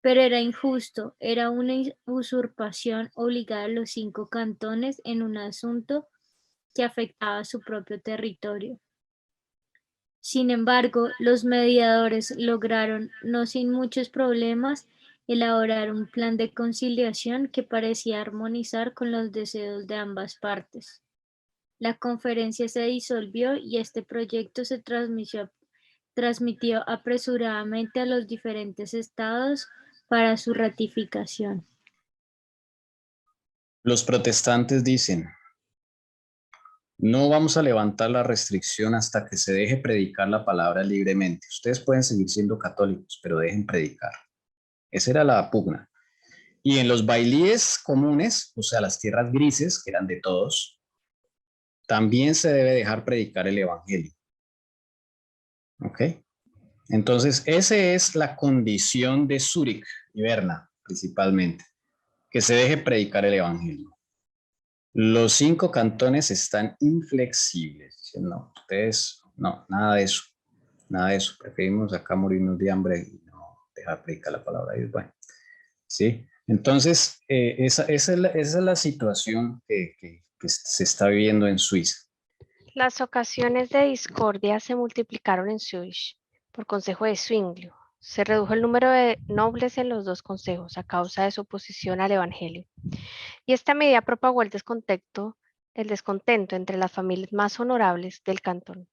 pero era injusto, era una usurpación obligar a los 5 cantones en un asunto que afectaba a su propio territorio. Sin embargo, los mediadores lograron, no sin muchos problemas, elaborar un plan de conciliación que parecía armonizar con los deseos de ambas partes. La conferencia se disolvió y este proyecto se transmitió apresuradamente a los diferentes estados para su ratificación. Los protestantes dicen, no vamos a levantar la restricción hasta que se deje predicar la palabra libremente. Ustedes pueden seguir siendo católicos, pero dejen predicar. Esa era la pugna. Y en los bailíes comunes, o sea, las tierras grises, que eran de todos, también se debe dejar predicar el evangelio. ¿Ok? Entonces, esa es la condición de Zúrich y Berna, principalmente, que se deje predicar el evangelio. Los 5 cantones están inflexibles. Dicen, no, ustedes, no, nada de eso. Nada de eso. Preferimos acá morirnos de hambre y no dejar predicar la palabra de Dios. Bueno, ¿sí? Entonces, esa es la situación que se está viviendo en Suiza. Las ocasiones de discordia se multiplicaron en Zúrich por consejo de Zwinglio. Se redujo el número de nobles en los dos consejos a causa de su oposición al evangelio. Y esta medida propagó el descontento entre las familias más honorables del cantón.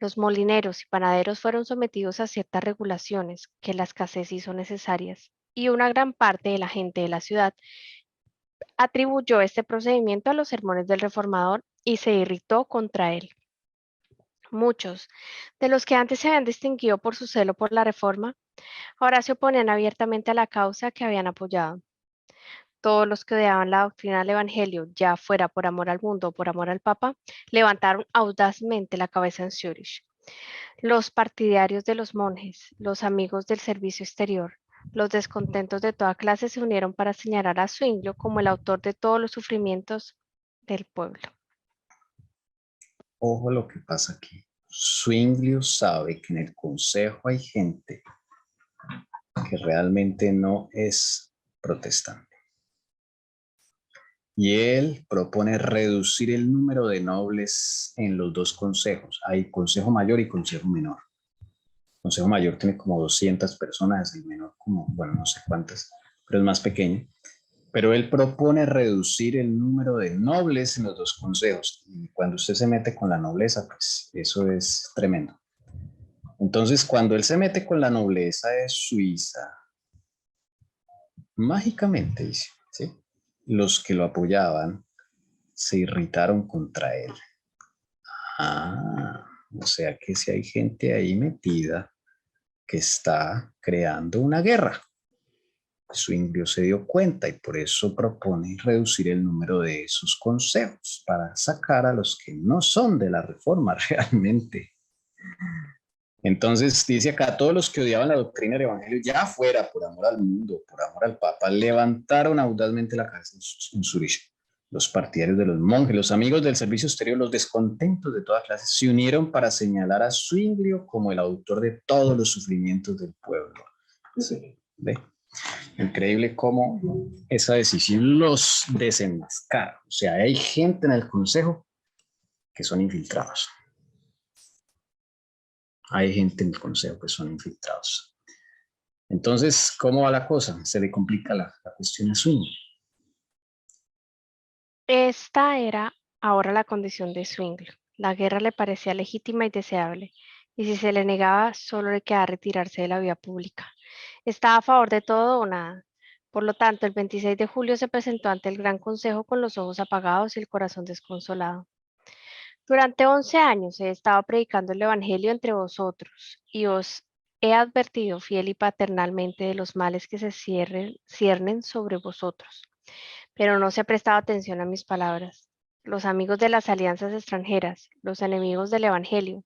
Los molineros y panaderos fueron sometidos a ciertas regulaciones que la escasez hizo necesarias, y una gran parte de la gente de la ciudad atribuyó este procedimiento a los sermones del reformador y se irritó contra él. Muchos de los que antes se habían distinguido por su celo por la reforma, ahora se oponían abiertamente a la causa que habían apoyado. Todos los que odiaban la doctrina del Evangelio, ya fuera por amor al mundo o por amor al Papa, levantaron audazmente la cabeza en Zúrich. Los partidarios de los monjes, los amigos del servicio exterior, los descontentos de toda clase se unieron para señalar a Zwinglio como el autor de todos los sufrimientos del pueblo. Ojo lo que pasa aquí. Zwinglio sabe que en el consejo hay gente que realmente no es protestante. Y él propone reducir el número de nobles en los dos consejos. Hay consejo mayor y consejo menor. El consejo mayor tiene como 200 personas, el menor como, bueno, no sé cuántas, pero es más pequeño. Pero él propone reducir el número de nobles en los dos consejos. Y cuando usted se mete con la nobleza, pues eso es tremendo. Entonces, cuando él se mete con la nobleza de Suiza, mágicamente, dice, ¿sí? Los que lo apoyaban se irritaron contra él. O sea que si hay gente ahí metida que está creando una guerra. Zwinglio se dio cuenta y por eso propone reducir el número de esos consejos para sacar a los que no son de la reforma realmente. Entonces dice acá, todos los que odiaban la doctrina del evangelio, ya fuera por amor al mundo, por amor al Papa, levantaron audazmente la cabeza en Zúrich. Los partidarios de los monjes, los amigos del servicio exterior, los descontentos de todas clases, se unieron para señalar a Zwinglio como el autor de todos los sufrimientos del pueblo. Sí, ¿ve? Increíble cómo esa decisión los desenmascara. O sea, hay gente en el consejo que son infiltrados. Hay gente en el consejo que son infiltrados. Entonces, ¿cómo va la cosa? Se le complica la cuestión a Zwinglio. Esta era ahora la condición de Zwinglio. La guerra le parecía legítima y deseable, y si se le negaba, solo le quedaba retirarse de la vida pública. Estaba a favor de todo o nada. Por lo tanto, el 26 de julio se presentó ante el Gran Consejo con los ojos apagados y el corazón desconsolado. Durante 11 años he estado predicando el Evangelio entre vosotros, y os he advertido fiel y paternalmente de los males que se ciernen sobre vosotros. Pero no se ha prestado atención a mis palabras. Los amigos de las alianzas extranjeras, los enemigos del Evangelio,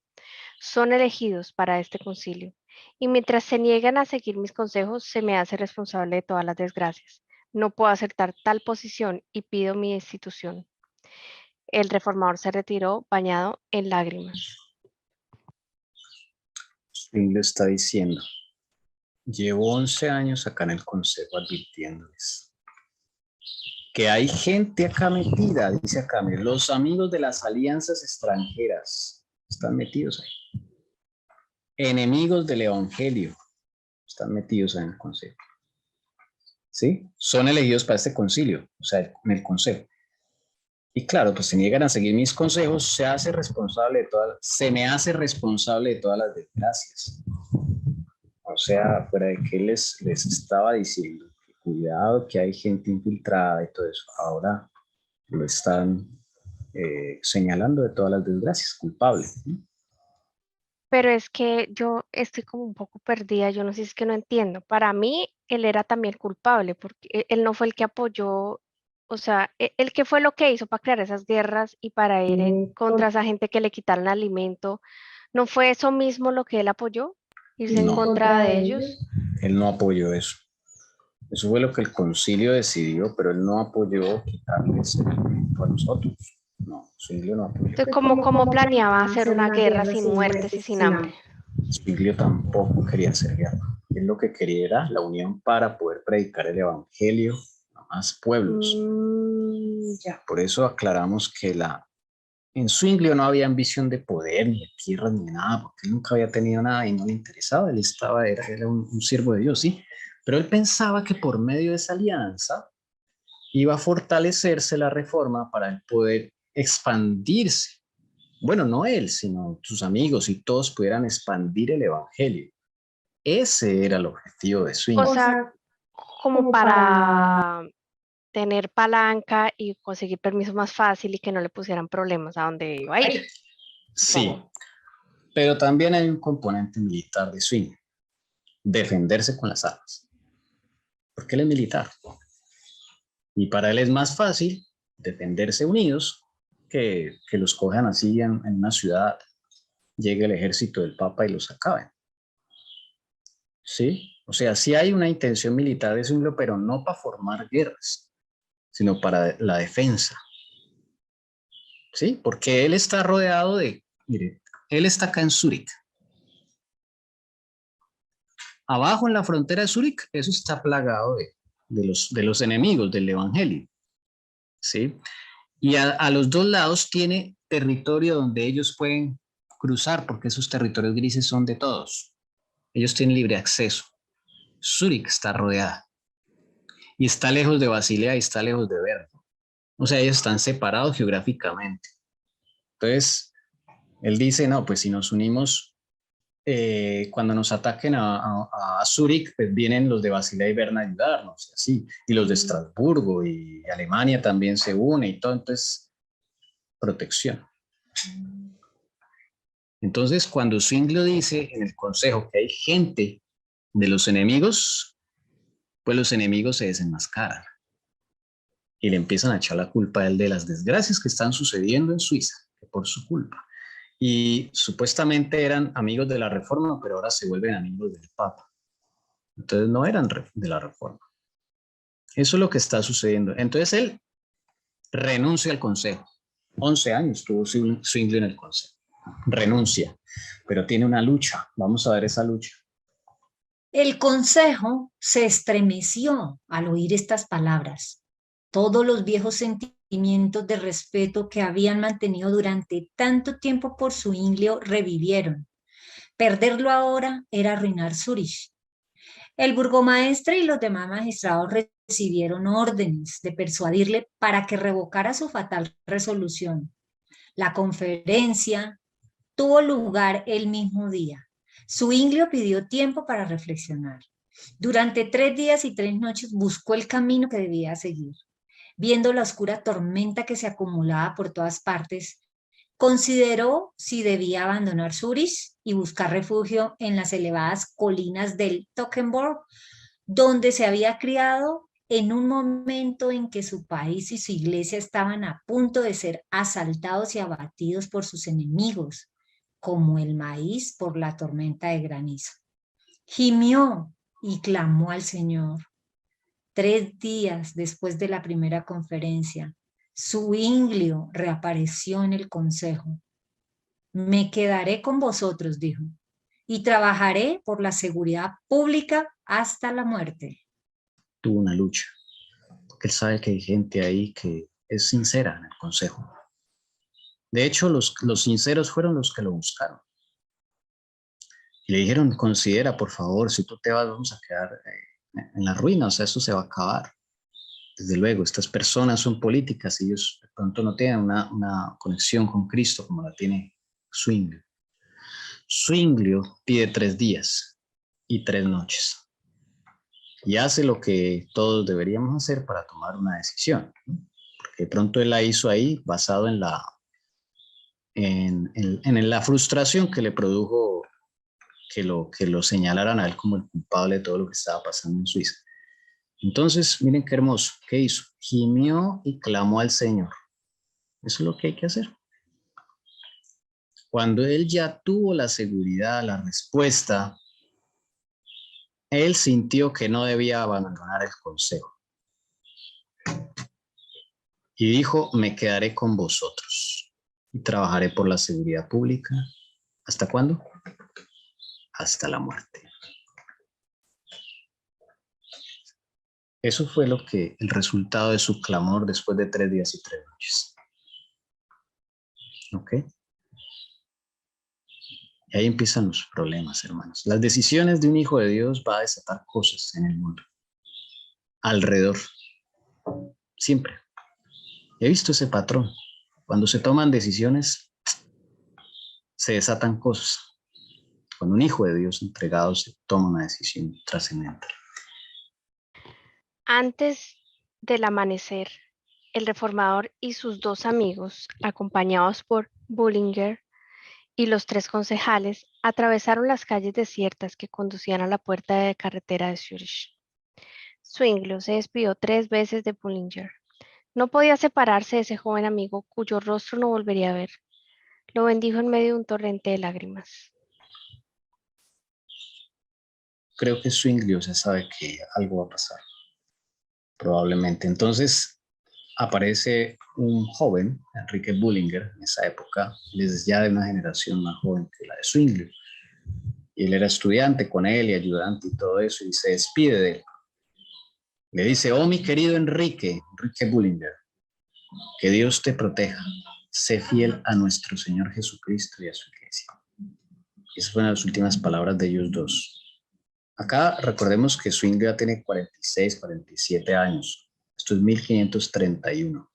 son elegidos para este concilio, y mientras se niegan a seguir mis consejos, se me hace responsable de todas las desgracias. No puedo aceptar tal posición y pido mi destitución. El reformador se retiró bañado en lágrimas. Zwinglio está diciendo, Llevo 11 años acá en el consejo advirtiéndoles que hay gente acá metida, dice acá, mire, los amigos de las alianzas extranjeras están metidos ahí. Enemigos del evangelio están metidos en el consejo. ¿Sí? Son elegidos para este concilio, o sea, en el consejo. Y claro, pues se niegan a seguir mis consejos, se me hace responsable de todas las desgracias. O sea, fuera de que les estaba diciendo, que cuidado, que hay gente infiltrada y todo eso. Ahora lo están señalando de todas las desgracias, culpable. Pero es que yo estoy como un poco perdida, yo no sé si es que no entiendo. Para mí, él era también culpable, porque él no fue el que apoyó, o sea, el que fue lo que hizo para crear esas guerras y para ir en contra de esa gente que le quitaron alimento. ¿No fue eso mismo lo que él apoyó? Irse en No, contra de ellos. él no apoyó eso. Eso fue lo que el concilio decidió, pero él no apoyó quitarles el alimento a nosotros. No, el concilio no apoyó. Entonces, ¿cómo planeaba hacer una guerra sin muertes y sin hambre? Zwinglio tampoco quería hacer guerra. Él lo que quería era la unión para poder predicar el evangelio a más pueblos. Ya. Por eso aclaramos que en Zwinglio no había ambición de poder, ni de tierra, ni de nada, porque él nunca había tenido nada y no le interesaba. Él era un siervo de Dios, sí. Pero él pensaba que por medio de esa alianza iba a fortalecerse la reforma para él poder expandirse. Bueno, no él, sino sus amigos y todos pudieran expandir el evangelio. Ese era el objetivo de O Zwinglio. sea, como para tener palanca y conseguir permiso más fácil y que no le pusieran problemas a donde iba a ir. Sí, pero también hay un componente militar de Zwinglio, defenderse con las armas, porque él es militar. Y para él es más fácil defenderse unidos que los cojan así en una ciudad, llegue el ejército del Papa y los acaben. ¿Sí? O sea, sí hay una intención militar de Zwinglio, pero no para formar guerras, sino para la defensa. ¿Sí? Porque él está rodeado mire, él está acá en Zúrich. Abajo en la frontera de Zúrich, eso está plagado de los enemigos del evangelio. ¿Sí? Y a los dos lados tiene territorio donde ellos pueden cruzar, porque esos territorios grises son de todos. Ellos tienen libre acceso. Zúrich está rodeada. Y está lejos de Basilea y está lejos de Berna. O sea, ellos están separados geográficamente. Entonces, él dice, no, pues si nos unimos, cuando nos ataquen a Zúrich, pues vienen los de Basilea y Berna a ayudarnos, así. Y los de Estrasburgo y Alemania también se une y todo. Entonces, protección. Entonces, cuando Zwinglio dice en el consejo que hay gente de los enemigos, pues los enemigos se desenmascaran y le empiezan a echar la culpa a él de las desgracias que están sucediendo en Suiza, que por su culpa. Y supuestamente eran amigos de la Reforma, pero ahora se vuelven amigos del Papa. Entonces no eran de la Reforma. Eso es lo que está sucediendo. Entonces él renuncia al consejo. 11 años tuvo Zwinglio en el consejo. Renuncia, pero tiene una lucha. Vamos a ver esa lucha. El consejo se estremeció al oír estas palabras. Todos los viejos sentimientos de respeto que habían mantenido durante tanto tiempo por Zwinglio revivieron. Perderlo ahora era arruinar Zúrich. El burgomaestre y los demás magistrados recibieron órdenes de persuadirle para que revocara su fatal resolución. La conferencia tuvo lugar el mismo día. Zwinglio pidió tiempo para reflexionar. Durante 3 días y 3 noches buscó el camino que debía seguir. Viendo la oscura tormenta que se acumulaba por todas partes, consideró si debía abandonar Zúrich y buscar refugio en las elevadas colinas del Toggenburg, donde se había criado en un momento en que su país y su iglesia estaban a punto de ser asaltados y abatidos por sus enemigos, como el maíz por la tormenta de granizo. Gimió y clamó al Señor. 3 días después de la primera conferencia, Zwinglio reapareció en el consejo. Me quedaré con vosotros, dijo, y trabajaré por la seguridad pública hasta la muerte. Tuvo una lucha, porque él sabe que hay gente ahí que es sincera en el consejo. De hecho, los sinceros fueron los que lo buscaron. Y le dijeron, considera, por favor, si tú te vas, vamos a quedar en la ruina, o sea, esto se va a acabar. Desde luego, estas personas son políticas y ellos de pronto no tienen una conexión con Cristo como la tiene Zwinglio. Zwinglio pide 3 días y 3 noches y hace lo que todos deberíamos hacer para tomar una decisión, ¿no? Porque de pronto él la hizo ahí basado en la frustración que le produjo que lo señalaran a él como el culpable de todo lo que estaba pasando en Suiza. Entonces, miren qué hermoso. ¿Qué hizo? Gimió y clamó al Señor. Eso es lo que hay que hacer. Cuando él ya tuvo la seguridad, la respuesta, él sintió que no debía abandonar el consejo. Y dijo, me quedaré con vosotros y trabajaré por la seguridad pública. ¿Hasta cuándo? Hasta la muerte. Eso fue el resultado de su clamor después de 3 días y 3 noches. ¿Ok? Y ahí empiezan los problemas, hermanos. Las decisiones de un hijo de Dios va a desatar cosas en el mundo. Alrededor. Siempre. He visto ese patrón. Cuando se toman decisiones, se desatan cosas. Cuando un hijo de Dios entregado se toma una decisión trascendental. Antes del amanecer, el reformador y sus 2 amigos, acompañados por Bullinger y los 3 concejales, atravesaron las calles desiertas que conducían a la puerta de carretera de Zurich. Zwinglio se despidió 3 veces de Bullinger. No podía separarse de ese joven amigo cuyo rostro no volvería a ver. Lo bendijo en medio de un torrente de lágrimas. Creo que Zwinglio ya sabe que algo va a pasar. Probablemente. Entonces aparece un joven, Enrique Bullinger, en esa época, él es ya de una generación más joven que la de Zwinglio. Y él era estudiante con él y ayudante y todo eso, y se despide de él. Le dice, oh mi querido Enrique Bullinger, que Dios te proteja, sé fiel a nuestro Señor Jesucristo y a su iglesia. Esas fueron las últimas palabras de ellos 2. Acá recordemos que Zwinglio ya tiene 46, 47 años. Esto es 1531.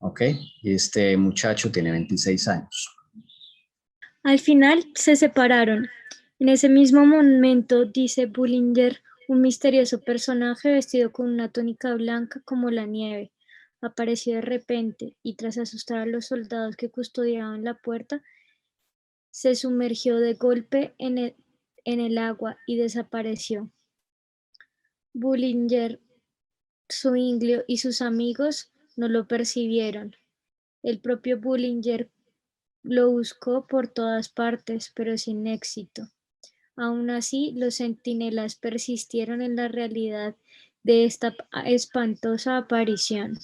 ¿Ok? Y este muchacho tiene 26 años. Al final se separaron. En ese mismo momento, dice Bullinger, un misterioso personaje vestido con una túnica blanca como la nieve apareció de repente y tras asustar a los soldados que custodiaban la puerta, se sumergió de golpe en el agua y desapareció. Bullinger, Zwinglio y sus amigos no lo percibieron. El propio Bullinger lo buscó por todas partes, pero sin éxito. Aún así, los centinelas persistieron en la realidad de esta espantosa aparición.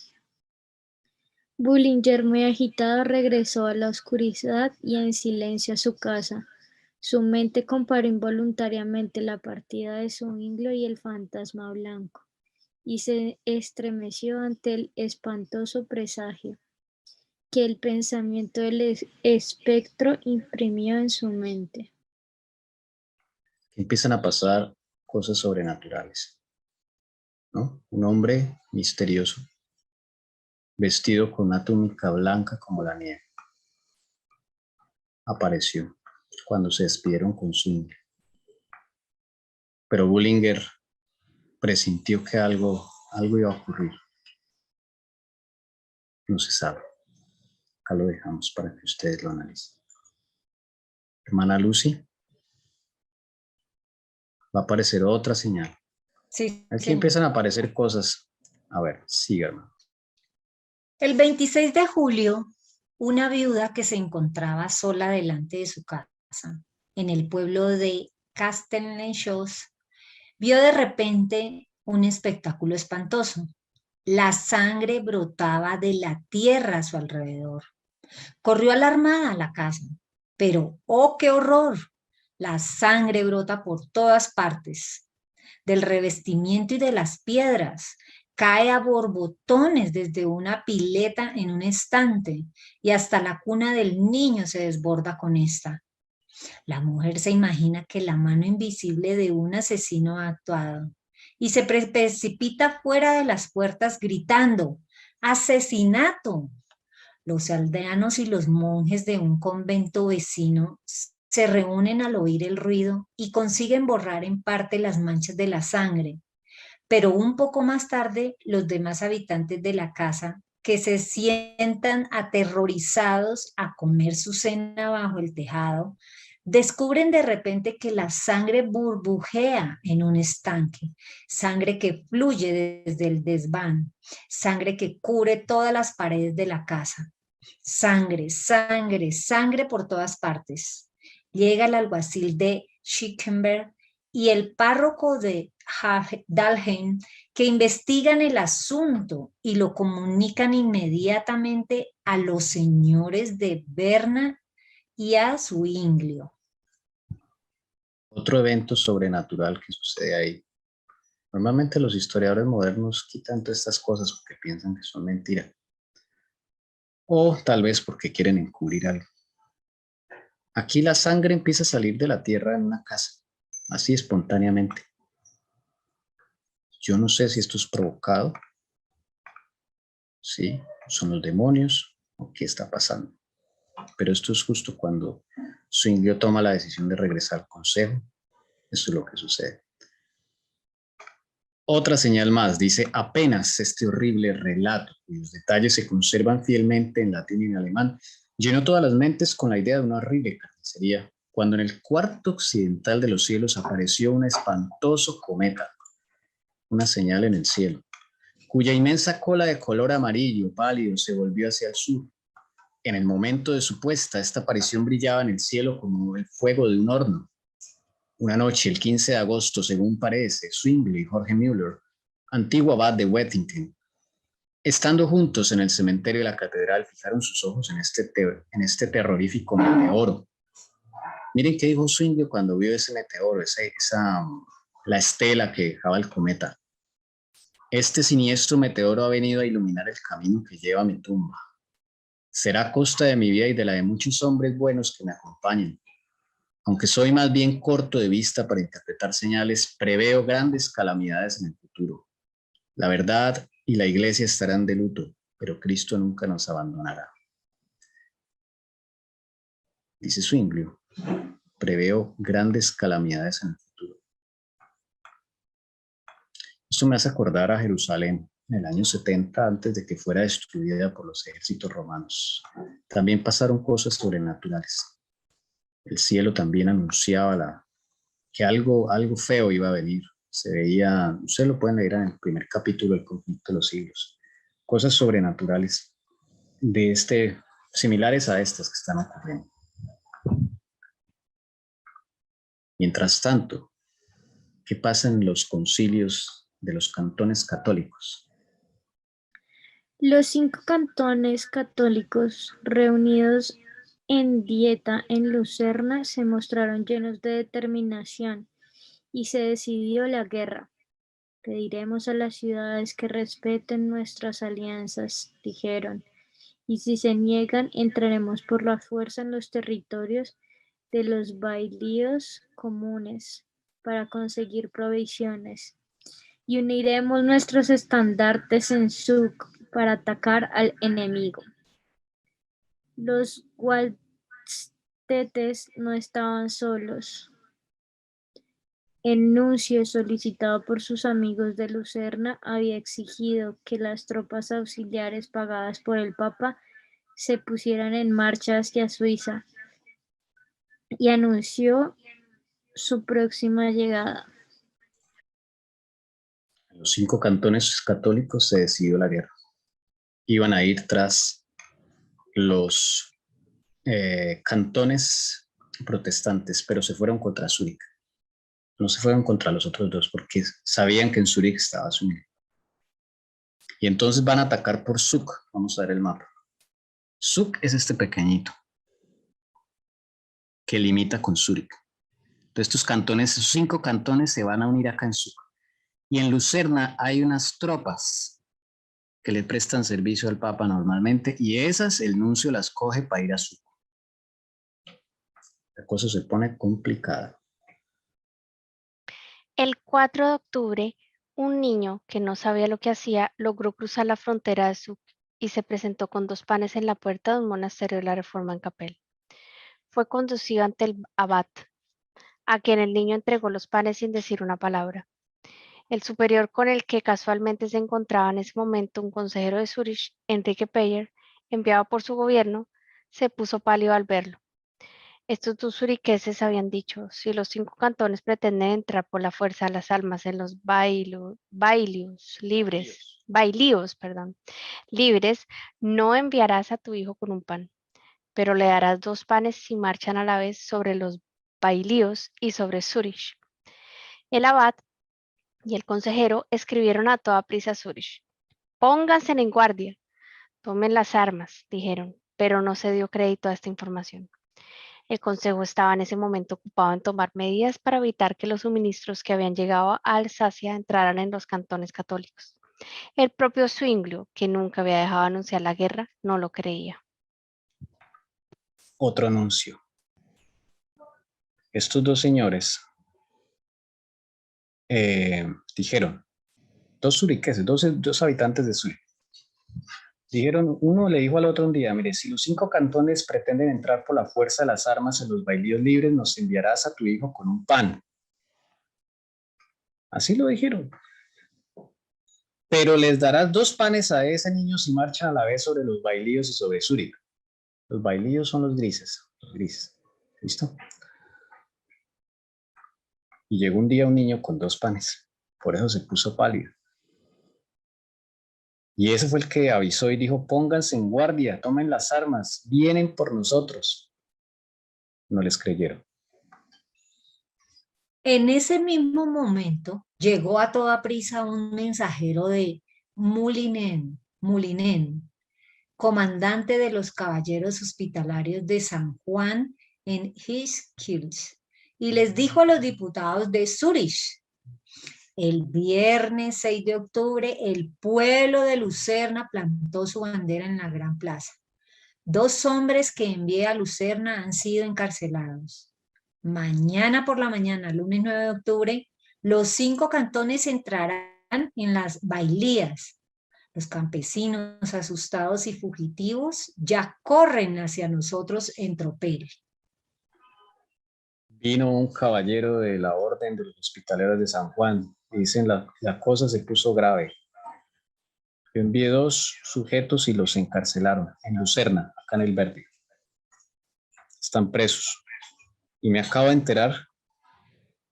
Bullinger, muy agitado, regresó a la oscuridad y en silencio a su casa. Su mente comparó involuntariamente la partida de Zwinglio y el fantasma blanco, y se estremeció ante el espantoso presagio que el pensamiento del espectro imprimió en su mente. Empiezan a pasar cosas sobrenaturales, ¿no? Un hombre misterioso, vestido con una túnica blanca como la nieve, apareció cuando se despidieron con Zwinglio. Pero Bullinger presintió que algo iba a ocurrir. No se sabe. Acá lo dejamos para que ustedes lo analicen. Hermana Lucy, va a aparecer otra señal. Sí, Aquí señor. empiezan a aparecer cosas. A ver, siga, hermano. El 26 de julio, una viuda que se encontraba sola delante de su casa, en el pueblo de Castelnau-les-Chaux, vio de repente un espectáculo espantoso. La sangre brotaba de la tierra a su alrededor. Corrió alarmada a la casa, pero ¡oh, qué horror! La sangre brota por todas partes, del revestimiento y de las piedras. Cae a borbotones desde una pileta en un estante y hasta la cuna del niño se desborda con esta. La mujer se imagina que la mano invisible de un asesino ha actuado y se precipita fuera de las puertas gritando: ¡asesinato! Los aldeanos y los monjes de un convento vecino se reúnen al oír el ruido y consiguen borrar en parte las manchas de la sangre. Pero un poco más tarde, los demás habitantes de la casa, que se sientan aterrorizados a comer su cena bajo el tejado, descubren de repente que la sangre burbujea en un estanque, sangre que fluye desde el desván, sangre que cubre todas las paredes de la casa. Sangre, sangre, sangre por todas partes. Llega el alguacil de Schickenberg y el párroco de Dalheim, que investigan el asunto y lo comunican inmediatamente a los señores de Berna y a Zwinglio. Otro evento sobrenatural que sucede ahí. Normalmente los historiadores modernos quitan todas estas cosas porque piensan que son mentiras. O tal vez porque quieren encubrir algo. Aquí la sangre empieza a salir de la tierra en una casa, así espontáneamente. Yo no sé si esto es provocado, ¿sí? Son los demonios o qué está pasando. Pero esto es justo cuando Zwinglio toma la decisión de regresar al consejo. Eso es lo que sucede. Otra señal más, dice: apenas este horrible relato, cuyos detalles se conservan fielmente en latín y en alemán, llenó todas las mentes con la idea de una horrible carnicería, cuando en el cuarto occidental de los cielos apareció un espantoso cometa, una señal en el cielo, cuya inmensa cola de color amarillo pálido se volvió hacia el sur. En el momento de su puesta, esta aparición brillaba en el cielo como el fuego de un horno. Una noche, el 15 de agosto, según parece, Zwinglio y Jorge Müller, antiguo abad de Wettingen, estando juntos en el cementerio de la catedral, fijaron sus ojos en este terrorífico meteoro. Miren qué dijo Zwinglio cuando vio ese meteoro, la estela que dejaba el cometa. Este siniestro meteoro ha venido a iluminar el camino que lleva a mi tumba. Será a costa de mi vida y de la de muchos hombres buenos que me acompañan. Aunque soy más bien corto de vista para interpretar señales, preveo grandes calamidades en el futuro. La verdad y la iglesia estarán de luto, pero Cristo nunca nos abandonará. Dice Zwinglio: preveo grandes calamidades en el futuro. Esto me hace acordar a Jerusalén en el año 70, antes de que fuera destruida por los ejércitos romanos. También pasaron cosas sobrenaturales. El cielo también anunciaba que algo feo iba a venir. Se veía, ustedes lo pueden leer en el primer capítulo del Conflicto de los Siglos. Cosas sobrenaturales similares a estas que están ocurriendo. Mientras tanto, ¿qué pasa en los concilios de los cantones católicos? Los 5 cantones católicos reunidos en dieta en Lucerna se mostraron llenos de determinación y se decidió la guerra. Pediremos a las ciudades que respeten nuestras alianzas, dijeron, y si se niegan, entraremos por la fuerza en los territorios de los bailíos comunes para conseguir provisiones, y uniremos nuestros estandartes en Zug para atacar al enemigo. Los gualtetes no estaban solos. El nuncio, solicitado por sus amigos de Lucerna, había exigido que las tropas auxiliares pagadas por el Papa se pusieran en marcha hacia Suiza y anunció su próxima llegada. En los 5 cantones católicos se decidió la guerra. Iban a ir tras los cantones protestantes, pero se fueron contra Zúrich. No se fueron contra los otros 2 porque sabían que en Zúrich estaba Zwinglio. Y entonces van a atacar por Zug. Vamos a ver el mapa. Zug es este pequeñito que limita con Zúrich. Entonces estos cantones, esos 5 cantones se van a unir acá en Sucre. Y en Lucerna hay unas tropas que le prestan servicio al Papa normalmente y esas el nuncio las coge para ir a Sucre. La cosa se pone complicada. El 4 de octubre, un niño que no sabía lo que hacía logró cruzar la frontera de Sucre y se presentó con 2 panes en la puerta de un monasterio de la Reforma en Capel. Fue conducido ante el abad, a quien el niño entregó los panes sin decir una palabra. El superior con el que casualmente se encontraba en ese momento un consejero de Zúrich, Enrique Peyer, enviado por su gobierno, se puso pálido al verlo. Estos 2 zuriqueses habían dicho, si los 5 cantones pretenden entrar por la fuerza de las almas en los bailíos libres, no enviarás a tu hijo con un pan, pero le darás 2 panes si marchan a la vez sobre los bailíos y sobre Zúrich. El abad y el consejero escribieron a toda prisa a Zúrich. Pónganse en guardia, tomen las armas, dijeron, pero no se dio crédito a esta información. El consejo estaba en ese momento ocupado en tomar medidas para evitar que los suministros que habían llegado a Alsacia entraran en los cantones católicos. El propio Zwinglio, que nunca había dejado de anunciar la guerra, no lo creía. Otro anuncio. Estos 2 señores dijeron, 2 zuriqueses, 2 habitantes de Zurich, dijeron, uno le dijo al otro un día, mire, si los 5 cantones pretenden entrar por la fuerza de las armas en los bailíos libres, nos enviarás a tu hijo con un pan. Así lo dijeron. Pero les darás 2 panes a ese niño si marchan a la vez sobre los bailíos y sobre Zúrich. Los bailíos son los grises. ¿Listo? Y llegó un día un niño con 2 panes. Por eso se puso pálido. Y ese fue el que avisó y dijo, pónganse en guardia, tomen las armas, vienen por nosotros. No les creyeron. En ese mismo momento llegó a toda prisa un mensajero de Mulinen, comandante de los caballeros hospitalarios de San Juan en Highskirch, y les dijo a los diputados de Zúrich: el viernes 6 de octubre, el pueblo de Lucerna plantó su bandera en la gran plaza. 2 hombres que envié a Lucerna han sido encarcelados. Mañana por la mañana, lunes 9 de octubre, los 5 cantones entrarán en las bailías. Los campesinos asustados y fugitivos ya corren hacia nosotros en tropel. Vino un caballero de la orden de los hospitaleros de San Juan y dicen la cosa se puso grave. Yo envié 2 sujetos y los encarcelaron en Lucerna, acá en el Verde. Están presos. Y me acabo de enterar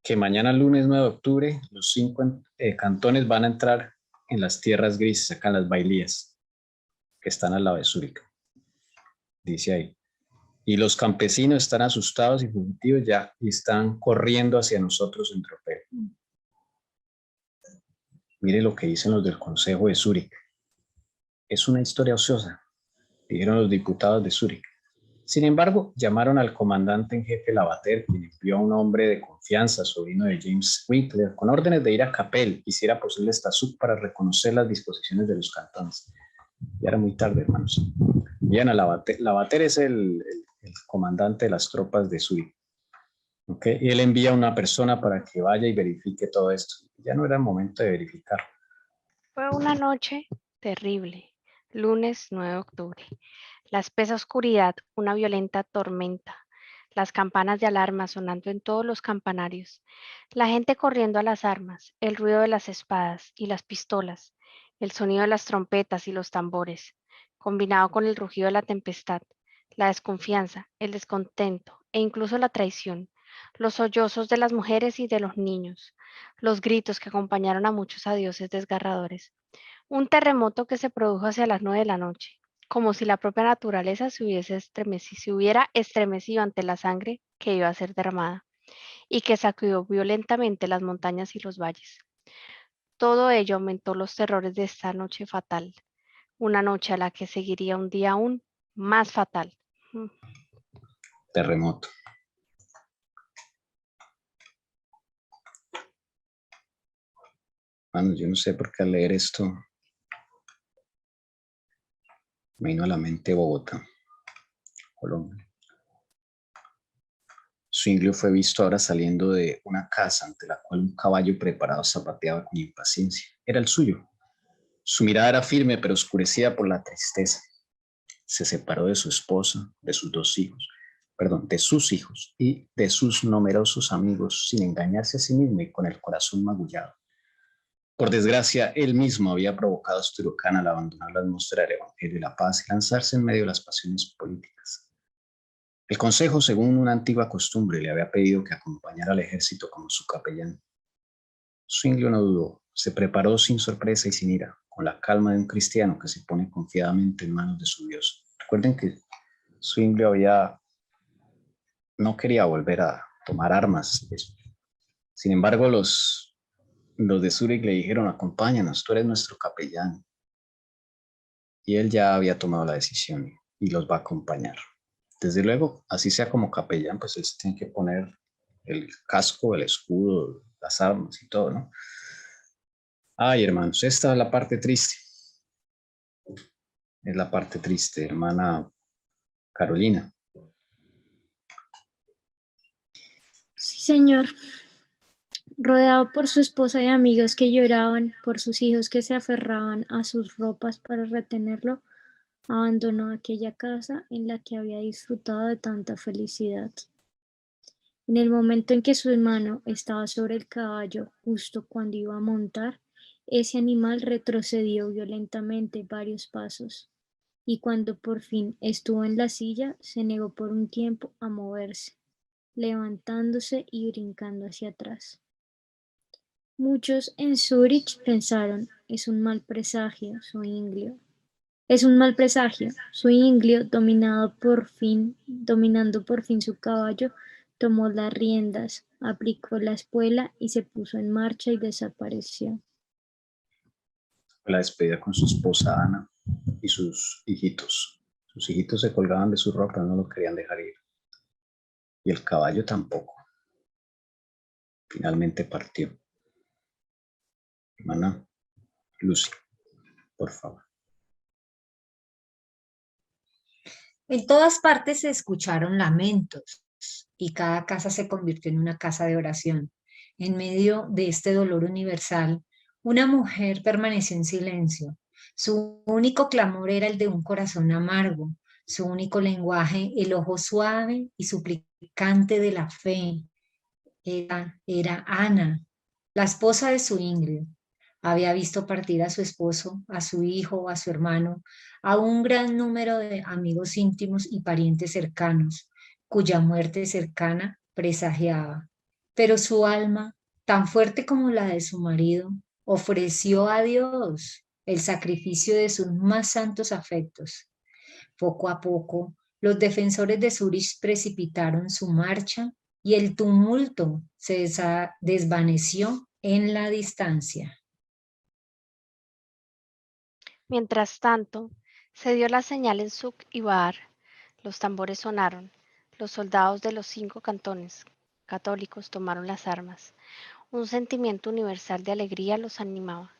que mañana lunes 9 de octubre los 5 cantones van a entrar en las tierras grises, acá en las bailías, que están al lado de Zúrich. Dice ahí. Y los campesinos están asustados y fugitivos ya y están corriendo hacia nosotros en tropel. Mire lo que dicen los del Consejo de Zúrich. Es una historia ociosa, dijeron los diputados de Zúrich. Sin embargo, llamaron al comandante en jefe Lavater, quien envió a un hombre de confianza, sobrino de James Winkler, con órdenes de ir a Capel, y si era posible hasta Zug, para reconocer las disposiciones de los cantones. Ya era muy tarde, hermanos. Envían a Lavater. Lavater es el comandante de las tropas de Zurich. ¿Okay? Y él envía a una persona para que vaya y verifique todo esto. Ya no era el momento de verificar. Fue una noche terrible, lunes 9 de octubre. La espesa oscuridad, una violenta tormenta, las campanas de alarma sonando en todos los campanarios, la gente corriendo a las armas, el ruido de las espadas y las pistolas, el sonido de las trompetas y los tambores, combinado con el rugido de la tempestad, la desconfianza, el descontento e incluso la traición, los sollozos de las mujeres y de los niños, los gritos que acompañaron a muchos adioses desgarradores. Un terremoto que se produjo hacia las 9 de la noche, como si la propia naturaleza se hubiera estremecido ante la sangre que iba a ser derramada y que sacudió violentamente las montañas y los valles. Todo ello aumentó los terrores de esta noche fatal, una noche a la que seguiría un día aún más fatal. Terremoto. Bueno, yo no sé por qué al leer esto me vino a la mente Bogotá, Colombia. Zwinglio fue visto ahora saliendo de una casa ante la cual un caballo preparado zapateaba con impaciencia. Era el suyo. Su mirada era firme pero oscurecida por la tristeza. Se separó de su esposa, de sus de sus hijos y de sus numerosos amigos sin engañarse a sí mismo y con el corazón magullado. Por desgracia, él mismo había provocado a este huracán al abandonar la atmósfera del Evangelio y la paz y lanzarse en medio de las pasiones políticas. El consejo, según una antigua costumbre, le había pedido que acompañara al ejército como su capellán. Zwinglio no dudó, se preparó sin sorpresa y sin ira, con la calma de un cristiano que se pone confiadamente en manos de su Dios. Recuerden que Zwinglio no quería volver a tomar armas. Sin embargo, los de Zúrich le dijeron: acompáñanos, tú eres nuestro capellán. Y él ya había tomado la decisión y los va a acompañar. Desde luego, así sea como capellán, pues él se tiene que poner el casco, el escudo, las armas y todo, ¿no? Ay, hermanos, esta es la parte triste. Es la parte triste, hermana Carolina. Sí, señor. Rodeado por su esposa y amigos que lloraban, por sus hijos que se aferraban a sus ropas para retenerlo, abandonó aquella casa en la que había disfrutado de tanta felicidad. En el momento en que su hermano estaba sobre el caballo, justo cuando iba a montar, ese animal retrocedió violentamente varios pasos, y cuando por fin estuvo en la silla, se negó por un tiempo a moverse, levantándose y brincando hacia atrás. Muchos en Zúrich pensaron: es un mal presagio, Zwinglio. Es un mal presagio. Zwinglio, dominando por fin su caballo, tomó las riendas, aplicó la espuela y se puso en marcha y desapareció. La despedida con su esposa Ana y sus hijitos. Sus hijitos se colgaban de su ropa, no lo querían dejar ir. Y el caballo tampoco. Finalmente partió. Hermana Lucy, por favor. En todas partes se escucharon lamentos y cada casa se convirtió en una casa de oración. En medio de este dolor universal, una mujer permaneció en silencio. Su único clamor era el de un corazón amargo, su único lenguaje el ojo suave y suplicante de la fe. Era Ana, la esposa de Zwinglio. Había visto partir a su esposo, a su hijo, a su hermano, a un gran número de amigos íntimos y parientes cercanos, cuya muerte cercana presagiaba. Pero su alma, tan fuerte como la de su marido, ofreció a Dios el sacrificio de sus más santos afectos. Poco a poco, los defensores de Zúrich precipitaron su marcha y el tumulto se desvaneció en la distancia. Mientras tanto, se dio la señal en Zug y Baar. Los tambores sonaron. Los soldados de los 5 cantones católicos tomaron las armas. Un sentimiento universal de alegría los animaba.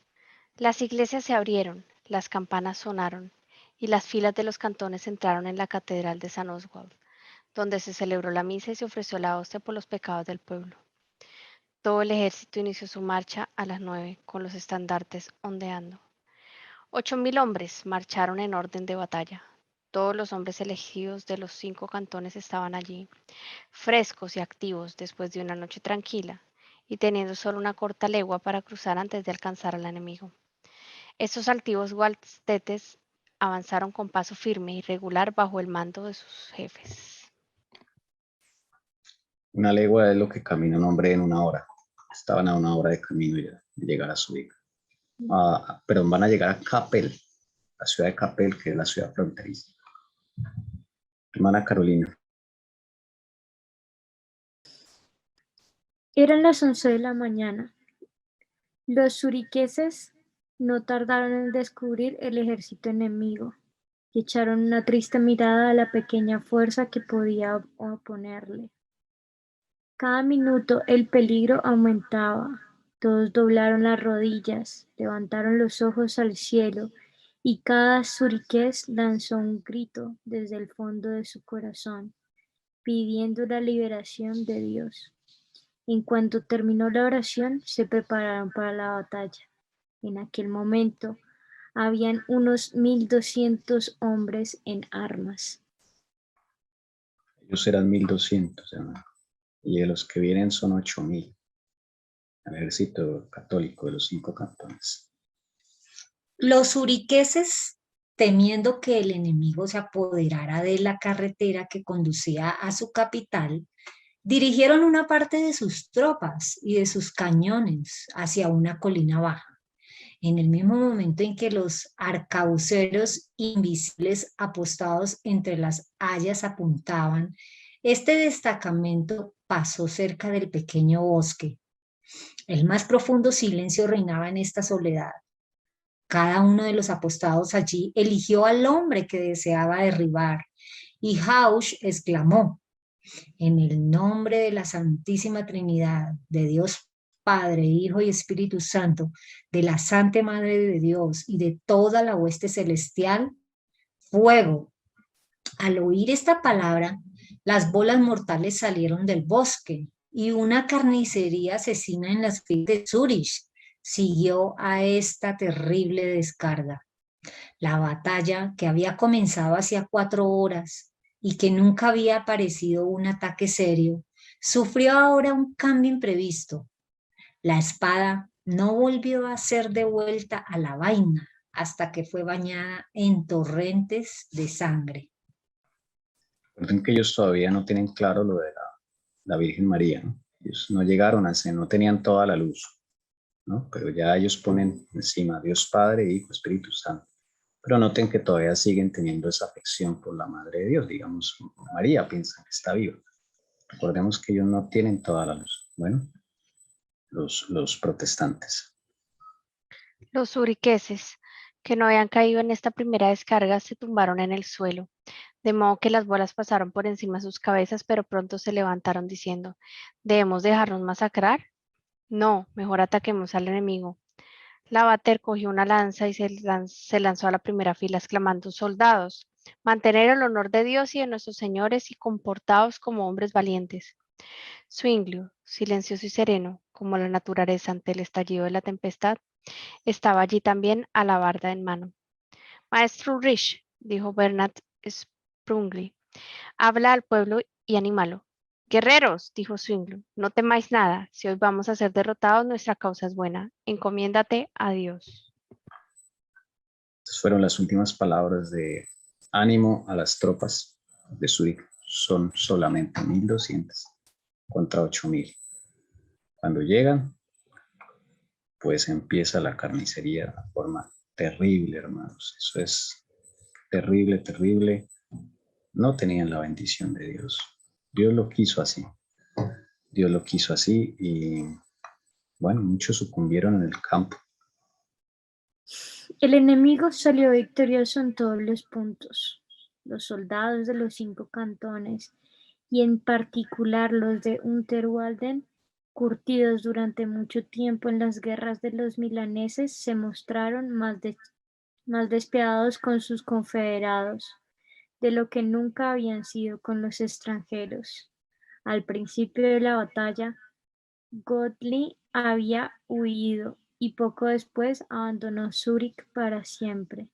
Las iglesias se abrieron, las campanas sonaron, y las filas de los cantones entraron en la catedral de San Oswald, donde se celebró la misa y se ofreció la hostia por los pecados del pueblo. Todo el ejército inició su marcha a las 9, con los estandartes ondeando. 8.000 hombres marcharon en orden de batalla. Todos los hombres elegidos de los 5 cantones estaban allí, frescos y activos después de una noche tranquila, y teniendo solo una corta legua para cruzar antes de alcanzar al enemigo. Estos altivos gualtetes avanzaron con paso firme y regular bajo el mando de sus jefes. Una legua es lo que camina un hombre en una hora. Estaban a una hora de camino ya de llegar a Zúrich. Pero van a llegar a Kappel, la ciudad de Kappel, que es la ciudad fronteriza. Hermana Carolina. Eran las 11 de la mañana. Los zuriqueses no tardaron en descubrir el ejército enemigo y echaron una triste mirada a la pequeña fuerza que podía oponerle. Cada minuto el peligro aumentaba. Todos doblaron las rodillas, levantaron los ojos al cielo, y cada suriqués lanzó un grito desde el fondo de su corazón, pidiendo la liberación de Dios. En cuanto terminó la oración, se prepararon para la batalla. En aquel momento, habían unos 1,200 hombres en armas. Ellos eran 1200, hermano. Y de los que vienen son 8000. El ejército católico de los 5 cantones. Los uriqueses, temiendo que el enemigo se apoderara de la carretera que conducía a su capital, dirigieron una parte de sus tropas y de sus cañones hacia una colina baja. En el mismo momento en que los arcabuceros invisibles apostados entre las hayas apuntaban, este destacamento pasó cerca del pequeño bosque. El más profundo silencio reinaba en esta soledad. Cada uno de los apostados allí eligió al hombre que deseaba derribar, y Hausch exclamó: en el nombre de la Santísima Trinidad, de Dios Padre, Hijo y Espíritu Santo, de la Santa Madre de Dios y de toda la hueste celestial, fuego. Al oír esta palabra, las bolas mortales salieron del bosque y una carnicería asesina en las filas de Zúrich siguió a esta terrible descarga. La batalla, que había comenzado hacía 4 horas y que nunca había parecido un ataque serio, sufrió ahora un cambio imprevisto. La espada no volvió a ser devuelta a la vaina hasta que fue bañada en torrentes de sangre. Recuerden que ellos todavía no tienen claro lo de la Virgen María, ¿no? Ellos no llegaron a ese, no tenían toda la luz, ¿no? Pero ya ellos ponen encima Dios Padre, Hijo, Espíritu Santo. Pero noten que todavía siguen teniendo esa afección por la Madre de Dios. Digamos, María piensa que está viva. Recordemos que ellos no tienen toda la luz. Bueno, los protestantes. Los uriqueses, que no habían caído en esta primera descarga, se tumbaron en el suelo, de modo que las bolas pasaron por encima de sus cabezas, pero pronto se levantaron diciendo: ¿debemos dejarnos masacrar? No, mejor ataquemos al enemigo. Lavater cogió una lanza y se lanzó a la primera fila exclamando: soldados, mantener el honor de Dios y de nuestros señores y comportaos como hombres valientes. Zwinglio, silencioso y sereno, como la naturaleza ante el estallido de la tempestad, estaba allí también, alabarda en mano. Maestro Ulrich, dijo Bernard Sprungli, habla al pueblo y anímalo. Guerreros, dijo Zwinglio, no temáis nada. Si hoy vamos a ser derrotados, nuestra causa es buena. Encomiéndate a Dios. Estas fueron las últimas palabras de ánimo a las tropas de Zúrich. Son solamente 1200 contra 8000. Cuando llegan, pues empieza la carnicería de una forma terrible, hermanos. Eso es terrible, terrible. No tenían la bendición de Dios. Dios lo quiso así. Dios lo quiso así y, bueno, muchos sucumbieron en el campo. El enemigo salió victorioso en todos los puntos. Los soldados de los 5 cantones, y en particular los de Unterwalden, curtidos durante mucho tiempo en las guerras de los milaneses, se mostraron más despiadados con sus confederados de lo que nunca habían sido con los extranjeros. Al principio de la batalla, Godley había huido y poco después abandonó Zúrich para siempre.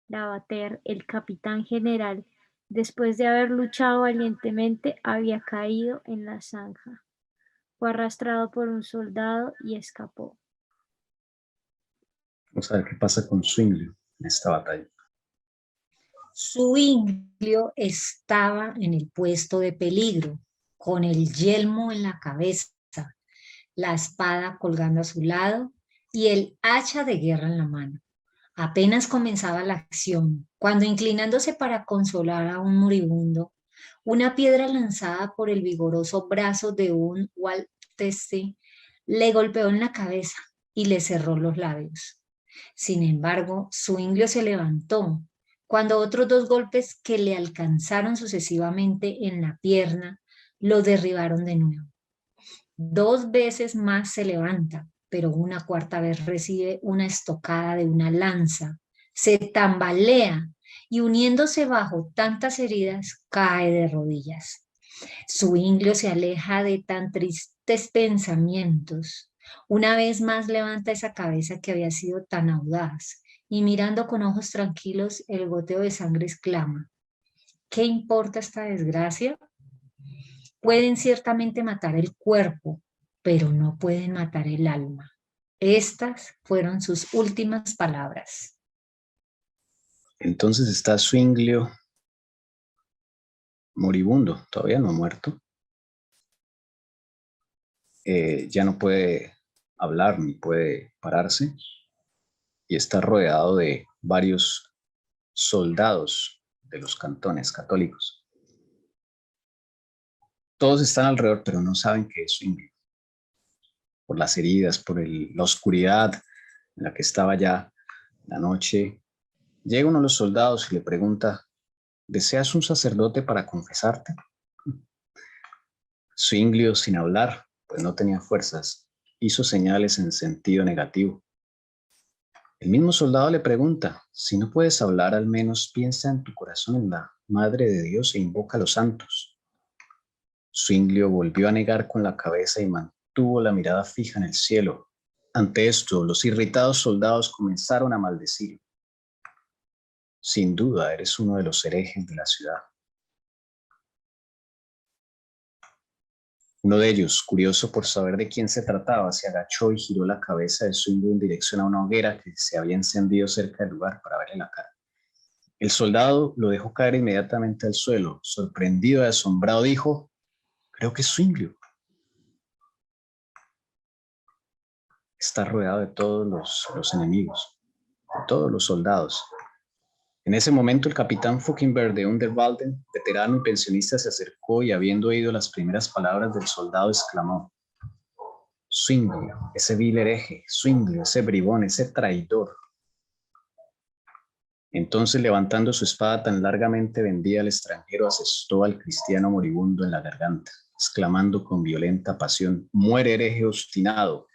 Lavater, el capitán general, después de haber luchado valientemente, había caído en la zanja. Fue arrastrado por un soldado y escapó. Vamos a ver qué pasa con Zwinglio en esta batalla. Zwinglio estaba en el puesto de peligro, con el yelmo en la cabeza, la espada colgando a su lado y el hacha de guerra en la mano. Apenas comenzaba la acción, cuando, inclinándose para consolar a un moribundo, una piedra lanzada por el vigoroso brazo de un Walteste le golpeó en la cabeza y le cerró los labios. Sin embargo, Zwinglio se levantó, cuando otros 2 golpes que le alcanzaron sucesivamente en la pierna lo derribaron de nuevo. 2 veces más se levanta pero una cuarta vez recibe una estocada de una lanza, se tambalea y uniéndose bajo tantas heridas, cae de rodillas. Zuinglio se aleja de tan tristes pensamientos. Una vez más levanta esa cabeza que había sido tan audaz y mirando con ojos tranquilos el goteo de sangre exclama: ¿qué importa esta desgracia? Pueden ciertamente matar el cuerpo, pero no pueden matar el alma. Estas fueron sus últimas palabras. Entonces está Zuinglio moribundo, todavía no muerto. Ya no puede hablar ni puede pararse y está rodeado de varios soldados de los cantones católicos. Todos están alrededor, pero no saben qué es Zuinglio. Por las heridas, por la oscuridad en la que estaba ya la noche, llega uno de los soldados y le pregunta: ¿deseas un sacerdote para confesarte? Zuinglio, sin hablar, pues no tenía fuerzas, hizo señales en sentido negativo. El mismo soldado le pregunta: si no puedes hablar, al menos piensa en tu corazón en la Madre de Dios e invoca a los santos. Zuinglio volvió a negar con la cabeza y mantuvo la mirada fija en el cielo. Ante esto, los irritados soldados comenzaron a maldecir. Sin duda, eres uno de los herejes de la ciudad. Uno de ellos, curioso por saber de quién se trataba, se agachó y giró la cabeza de Zuinglio en dirección a una hoguera que se había encendido cerca del lugar para verle la cara. El soldado lo dejó caer inmediatamente al suelo. Sorprendido y asombrado dijo: creo que es Zuinglio. Está rodeado de todos los enemigos, de todos los soldados. En ese momento el capitán Fauconberg de Underwalden, veterano y pensionista, se acercó y, habiendo oído las primeras palabras del soldado, exclamó: Zuinglio, ese vil hereje, Zuinglio, ese bribón, ese traidor. Entonces, levantando su espada tan largamente vendida al extranjero, asestó al cristiano moribundo en la garganta, exclamando con violenta pasión: muere, hereje obstinado.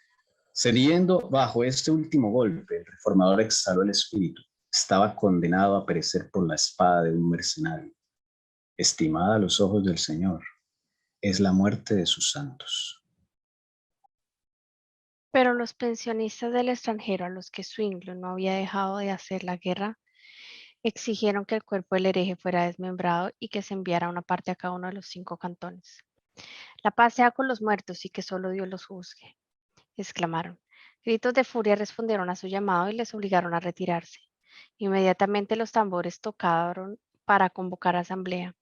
Cediendo bajo este último golpe, el reformador exhaló el espíritu. Estaba condenado a perecer por la espada de un mercenario. Estimada a los ojos del Señor, es la muerte de sus santos. Pero los pensionistas del extranjero, a los que Zuinglio no había dejado de hacer la guerra, exigieron que el cuerpo del hereje fuera desmembrado y que se enviara una parte a cada uno de los 5 cantones. La paz sea con los muertos y que solo Dios los juzgue, exclamaron. Gritos de furia respondieron a su llamado y les obligaron a retirarse. Inmediatamente los tambores tocaron para convocar asamblea.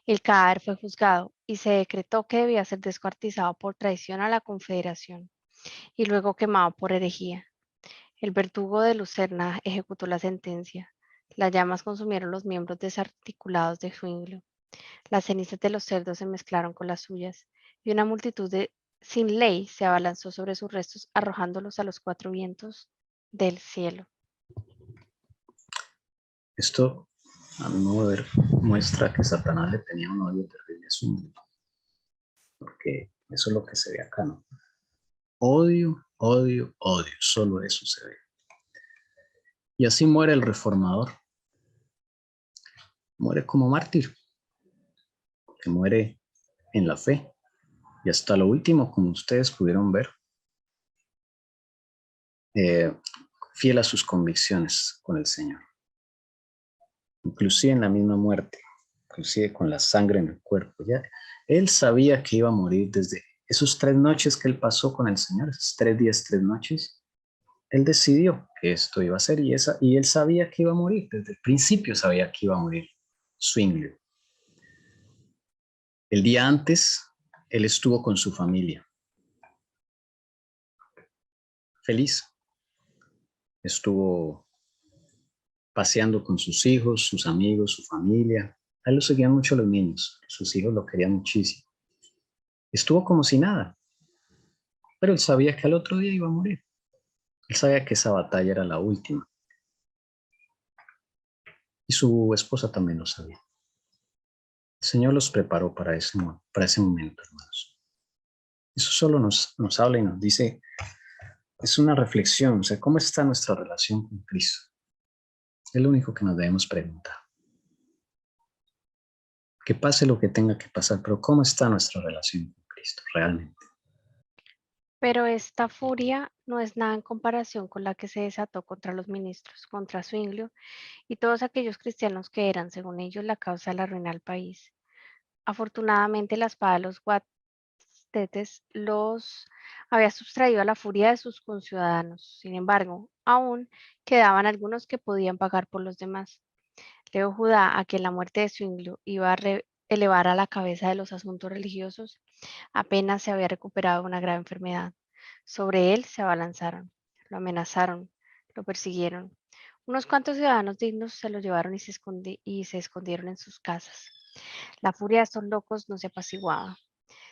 El cadáver fue juzgado y se decretó que debía ser descuartizado por traición a la Confederación y luego quemado por herejía. El verdugo de Lucerna ejecutó la sentencia. Las llamas consumieron los miembros desarticulados de Zuinglio. Las cenizas de los cerdos se mezclaron con las suyas y una multitud sin ley se abalanzó sobre sus restos, arrojándolos a los 4 vientos del cielo. Esto, a mi modo de ver, muestra que Satanás le tenía un odio terrible a Zuinglio, porque eso es lo que se ve acá, ¿no? Odio, odio, odio, solo eso se ve. Y así muere el reformador. Muere como mártir, que muere en la fe. Y hasta lo último, como ustedes pudieron ver, fiel a sus convicciones con el Señor. Inclusive en la misma muerte, inclusive con la sangre en el cuerpo. Ya, él sabía que iba a morir desde esos 3 noches que él pasó con el Señor, esos 3 días, 3 noches. Él decidió que esto iba a ser y él sabía que iba a morir. Desde el principio sabía que iba a morir Zuinglio. El día antes, él estuvo con su familia. Feliz. Estuvo paseando con sus hijos, sus amigos, su familia. A él lo seguían mucho los niños. Sus hijos lo querían muchísimo. Estuvo como si nada. Pero él sabía que al otro día iba a morir. Él sabía que esa batalla era la última. Y su esposa también lo sabía. El Señor los preparó para ese momento, hermanos. Eso solo nos habla y nos dice es una reflexión, o sea, ¿cómo está nuestra relación con Cristo? Es lo único que nos debemos preguntar. Que pase lo que tenga que pasar, pero ¿cómo está nuestra relación con Cristo realmente? Pero esta furia no es nada en comparación con la que se desató contra los ministros, contra Zwinglio y todos aquellos cristianos que eran, según ellos, la causa de la ruina del país. Afortunadamente, la espada de los guatetes los había sustraído a la furia de sus conciudadanos. Sin embargo, aún quedaban algunos que podían pagar por los demás. Leo Judá, a quien la muerte de Zwinglio iba a elevar a la cabeza de los asuntos religiosos, apenas se había recuperado de una grave enfermedad. Sobre él se abalanzaron, lo amenazaron, lo persiguieron. Unos cuantos ciudadanos dignos se lo llevaron y se escondieron en sus casas. La furia de estos locos no se apaciguaba.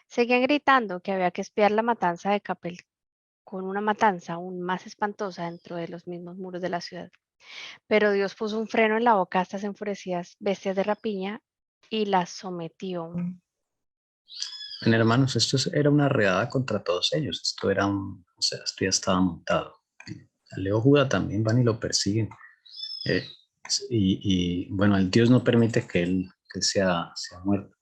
Seguían gritando que había que espiar la matanza de Capel con una matanza aún más espantosa dentro de los mismos muros de la ciudad. Pero Dios puso un freno en la boca a estas enfurecidas bestias de rapiña y las sometió. Bueno, hermanos, era una redada contra todos ellos. Esto era o sea, esto ya estaba montado. A Leo Judá también van y lo persiguen. Bueno, el Dios no permite que él sea muerto.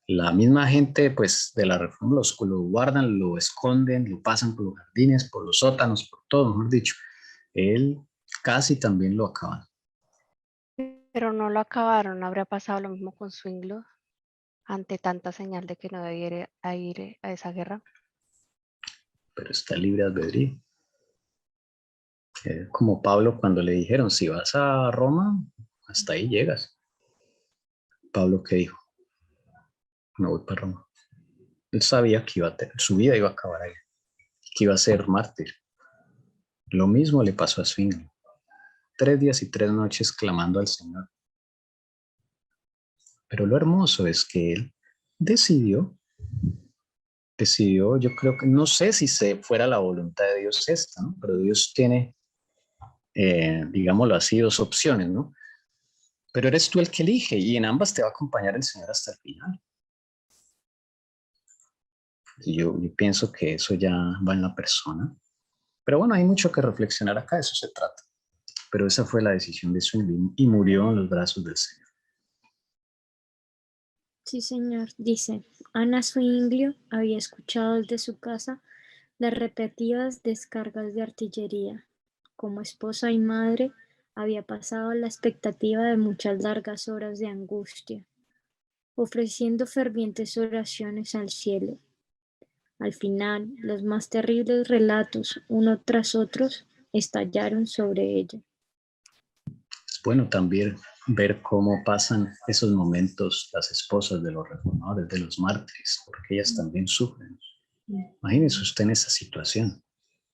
La misma gente, pues, de la Reforma lo guardan, lo esconden, lo pasan por los jardines, por los sótanos, por todo, mejor dicho. Él casi también lo acaban. Pero no lo acabaron. ¿No habría pasado lo mismo con Zwinglio ante tanta señal de que no debiera ir a esa guerra? Pero está libre de albedrío. Como Pablo cuando le dijeron, si vas a Roma, hasta ahí llegas. Pablo, ¿qué dijo? Me voy para Roma. Él sabía que su vida iba a acabar ahí, que iba a ser mártir. Lo mismo le pasó a Zwinglio. 3 días y 3 noches clamando al Señor. Pero lo hermoso es que él decidió, yo creo que, no sé si fuera la voluntad de Dios esta, ¿no? Pero Dios tiene, digámoslo así, 2 opciones, ¿no? Pero eres tú el que elige y en ambas te va a acompañar el Señor hasta el final. Yo pienso que eso ya va en la persona. Pero bueno, hay mucho que reflexionar acá, de eso se trata. Pero esa fue la decisión de Zwinglio y murió en los brazos del Señor. Sí, señor. Dice, Ana Zwinglio había escuchado desde su casa las repetidas descargas de artillería. Como esposa y madre, había pasado la expectativa de muchas largas horas de angustia, ofreciendo fervientes oraciones al cielo. Al final, los más terribles relatos, uno tras otros, estallaron sobre ella. Es bueno también ver cómo pasan esos momentos las esposas de los reformadores, de los mártires, porque ellas también sufren. Imagínese usted en esa situación.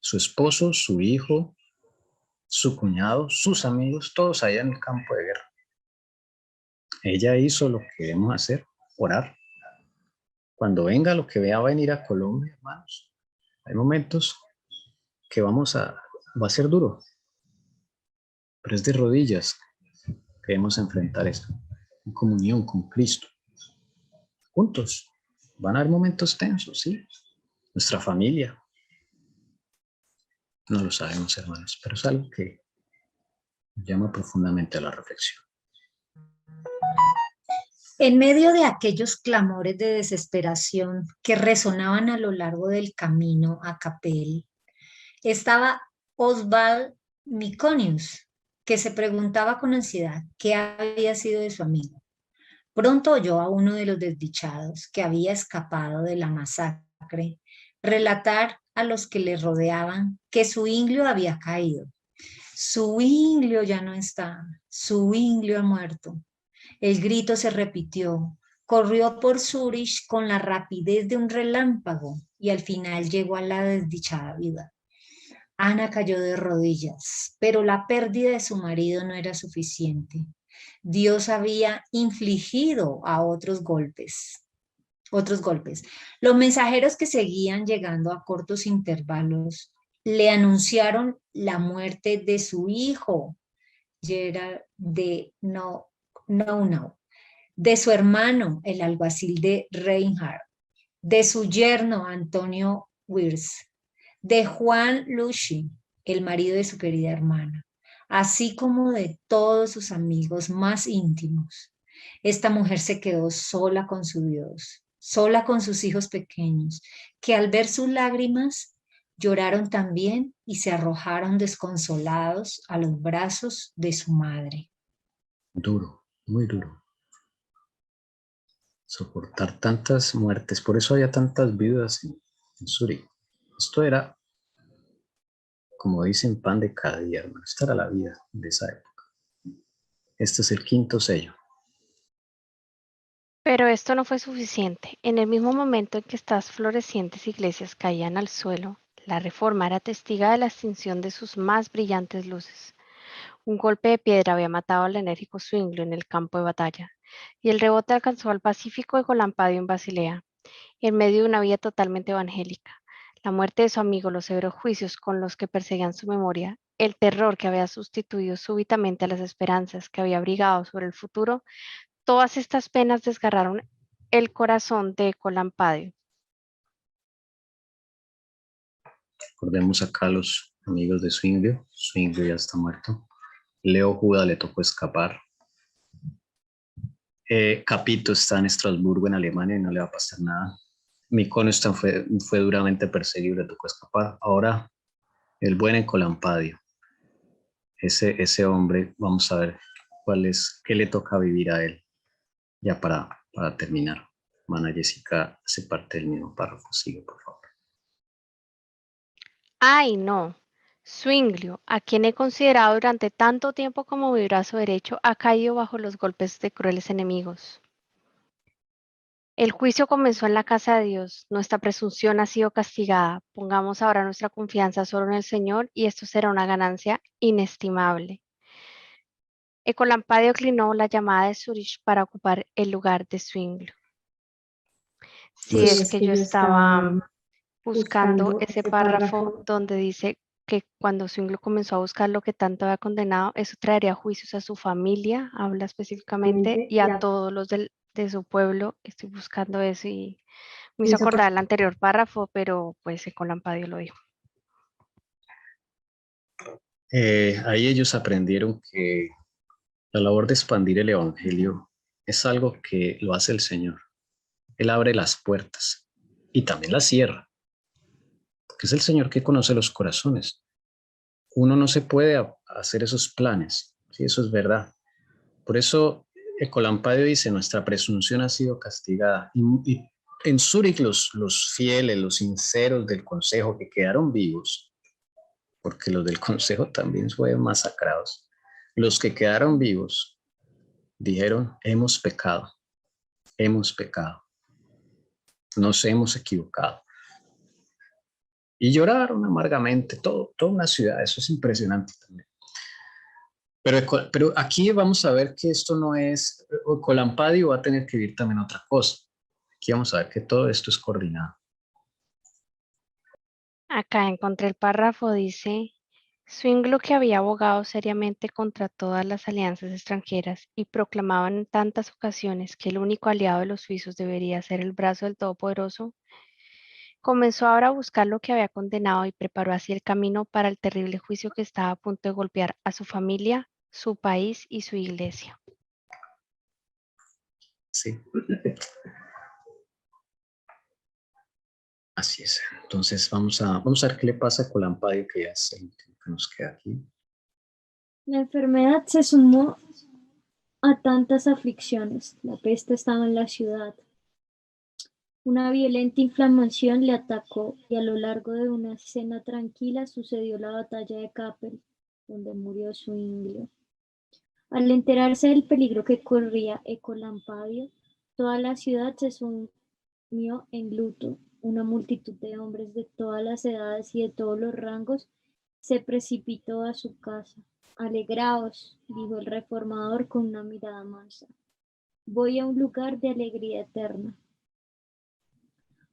Su esposo, su hijo, su cuñado, sus amigos, todos allá en el campo de guerra. Ella hizo lo que debemos hacer, orar. Cuando venga lo que vea va a venir a Colombia, hermanos. Hay momentos que va a ser duro, pero es de rodillas que debemos enfrentar esto, en comunión con Cristo. Juntos. Van a haber momentos tensos, ¿sí? Nuestra familia. No lo sabemos, hermanos, pero es algo que llama profundamente a la reflexión. En medio de aquellos clamores de desesperación que resonaban a lo largo del camino a Capel, estaba Oswald Miconius, que se preguntaba con ansiedad qué había sido de su amigo. Pronto oyó a uno de los desdichados que había escapado de la masacre relatar a los que le rodeaban que Zwinglio había caído. Zwinglio ya no está, Zwinglio ha muerto. El grito se repitió, corrió por Zúrich con la rapidez de un relámpago y al final llegó a la desdichada viuda. Ana cayó de rodillas, pero la pérdida de su marido no era suficiente. Dios había infligido a otros golpes. Los mensajeros que seguían llegando a cortos intervalos le anunciaron la muerte de su hijo, Gerard de Naunau, de su hermano, el alguacil de Reinhardt, de su yerno, Antonio Wirz, de Juan Lushi, el marido de su querida hermana, así como de todos sus amigos más íntimos. Esta mujer se quedó sola con su Dios, sola con sus hijos pequeños, que al ver sus lágrimas lloraron también y se arrojaron desconsolados a los brazos de su madre. Duro, muy duro. Soportar tantas muertes, por eso había tantas viudas en Zúrich. Esto era, como dicen, pan de cada día, hermano. Esta era la vida de esa época. Este es el 5º sello. Pero esto no fue suficiente. En el mismo momento en que estas florecientes iglesias caían al suelo, la Reforma era testiga de la extinción de sus más brillantes luces. Un golpe de piedra había matado al enérgico Zwinglio en el campo de batalla, y el rebote alcanzó al pacífico Ecolampadio en Basilea, en medio de una vida totalmente evangélica. La muerte de su amigo, los severos juicios con los que perseguían su memoria, el terror que había sustituido súbitamente a las esperanzas que había abrigado sobre el futuro, todas estas penas desgarraron el corazón de Ecolampadio. Recordemos acá a los amigos de Zwinglio. Zwinglio ya está muerto. Leo Juda le tocó escapar. Capito está en Estrasburgo, en Alemania, y no le va a pasar nada. Mikonostan fue duramente perseguido, le tocó escapar. Ahora, el buen Ecolampadio. Ese hombre, vamos a ver qué le toca vivir a él. Ya para terminar. Mana Jessica hace parte del mismo párrafo. Sigue, por favor. ¡Ay, no! Zwinglio, a quien he considerado durante tanto tiempo como mi brazo derecho, ha caído bajo los golpes de crueles enemigos. El juicio comenzó en la casa de Dios. Nuestra presunción ha sido castigada. Pongamos ahora nuestra confianza solo en el Señor y esto será una ganancia inestimable. Ecolampadio declinó la llamada de Zurich para ocupar el lugar de Zwinglio. Sí, es que yo estaba buscando ese párrafo donde dice que cuando Zwinglio comenzó a buscar lo que tanto había condenado, eso traería juicios a su familia, habla específicamente, y a todos los de su pueblo. Estoy buscando eso y me hizo acordar el anterior párrafo, pero pues Ecolampadio lo dijo. Ahí ellos aprendieron que la labor de expandir el evangelio es algo que lo hace el Señor. Él abre las puertas y también las cierra, porque es el Señor que conoce los corazones. Uno no se puede hacer esos planes, ¿sí? Eso es verdad. Por eso Ecolampadio dice, nuestra presunción ha sido castigada. Y en Zúrich los fieles, los sinceros del consejo que quedaron vivos, porque los del consejo también fueron masacrados, los que quedaron vivos dijeron, hemos pecado, nos hemos equivocado. Y lloraron amargamente, toda una ciudad, eso es impresionante también. Pero aquí vamos a ver que esto no es, Ecolampadio va a tener que vivir también otra cosa. Aquí vamos a ver que todo esto es coordinado. Acá encontré el párrafo, dice, Zwinglio, que había abogado seriamente contra todas las alianzas extranjeras y proclamaba en tantas ocasiones que el único aliado de los suizos debería ser el brazo del Todopoderoso, comenzó ahora a buscar lo que había condenado y preparó así el camino para el terrible juicio que estaba a punto de golpear a su familia, su país y su iglesia. Sí. Así es. Entonces vamos a ver qué le pasa a Ecolampadio, que ya es el último que nos queda aquí. La enfermedad se sumó a tantas aflicciones. La peste estaba en la ciudad. Una violenta inflamación le atacó y a lo largo de una escena tranquila sucedió la batalla de Kappel, donde murió Zwinglio. Al enterarse del peligro que corría Ecolampadio, toda la ciudad se sumió en luto. Una multitud de hombres de todas las edades y de todos los rangos se precipitó a su casa. Alegraos, dijo el reformador con una mirada mansa. Voy a un lugar de alegría eterna.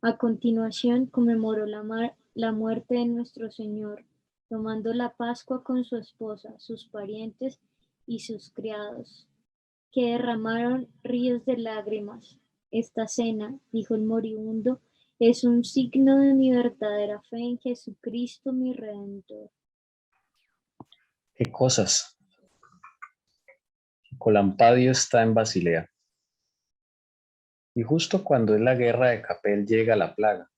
A continuación conmemoró la muerte de nuestro Señor, tomando la Pascua con su esposa, sus parientes y sus criados, que derramaron ríos de lágrimas. Esta cena, dijo el moribundo, Es un signo de mi verdadera fe en Jesucristo mi Redentor. ¿Qué cosas? Colampadio está en Basilea. Y justo cuando es la guerra de Capel llega la plaga.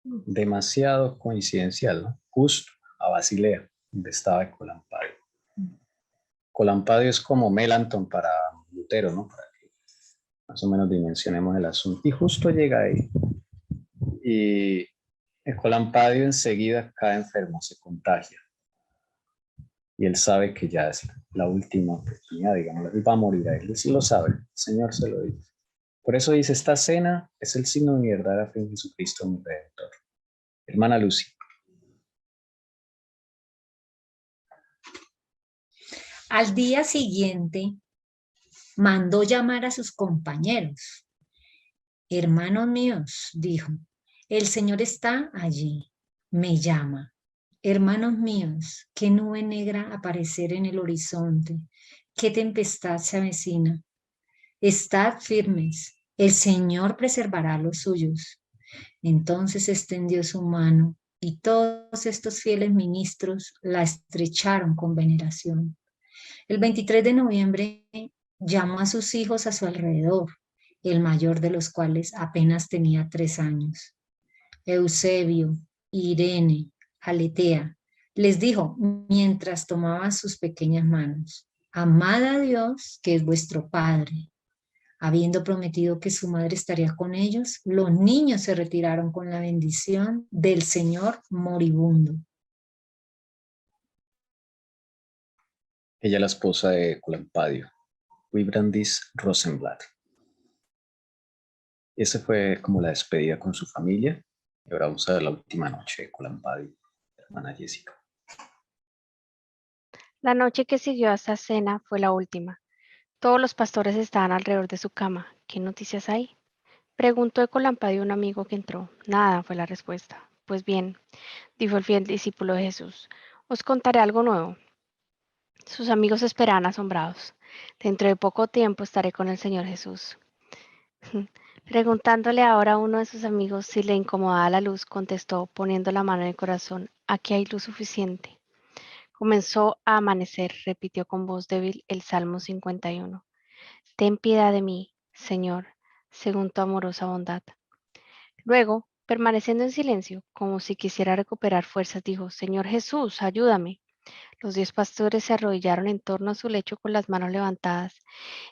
Demasiado coincidencial, ¿no? Justo a Basilea, donde estaba Colampadio. Colampadio es como Melanton para Lutero, ¿no? Para que más o menos dimensionemos el asunto. Y justo llega ahí. Y el Colampadio enseguida cae enfermo, se contagia. Y él sabe que ya es la última oportunidad, digamos, él va a morir a él sí lo sabe, el Señor se lo dice. Por eso dice, esta cena es el signo de mi verdadera fe en Jesucristo, mi Redentor. Hermana Lucy. Al día siguiente, mandó llamar a sus compañeros. Hermanos míos, dijo, el Señor está allí, me llama. Hermanos míos, qué nube negra aparecer en el horizonte, qué tempestad se avecina. Estad firmes, el Señor preservará a los suyos. Entonces extendió su mano y todos estos fieles ministros la estrecharon con veneración. El 23 de noviembre llamó a sus hijos a su alrededor, el mayor de los cuales apenas tenía 3 años. Eusebio, Irene, Aletea, les dijo mientras tomaba sus pequeñas manos, amad a Dios, que es vuestro Padre. Habiendo prometido que su madre estaría con ellos, los niños se retiraron con la bendición del Señor moribundo. Ella es la esposa de Colampadio, Wibrandis Rosenblatt. Esa fue como la despedida con su familia. Y ahora vamos a ver la última noche de Colampadio, hermana Jessica. La noche que siguió a esta cena fue la última. Todos los pastores estaban alrededor de su cama. ¿Qué noticias hay? Preguntó de Colampadio a un amigo que entró. Nada, fue la respuesta. Pues bien, dijo el fiel discípulo de Jesús, os contaré algo nuevo. Sus amigos esperaban asombrados. Dentro de poco tiempo estaré con el Señor Jesús. Preguntándole ahora a uno de sus amigos si le incomodaba la luz, contestó poniendo la mano en el corazón, aquí hay luz suficiente. Comenzó a amanecer, repitió con voz débil el Salmo 51. Ten piedad de mí, Señor, según tu amorosa bondad. Luego, permaneciendo en silencio, como si quisiera recuperar fuerzas, dijo, Señor Jesús, ayúdame. Los 10 pastores se arrodillaron en torno a su lecho con las manos levantadas.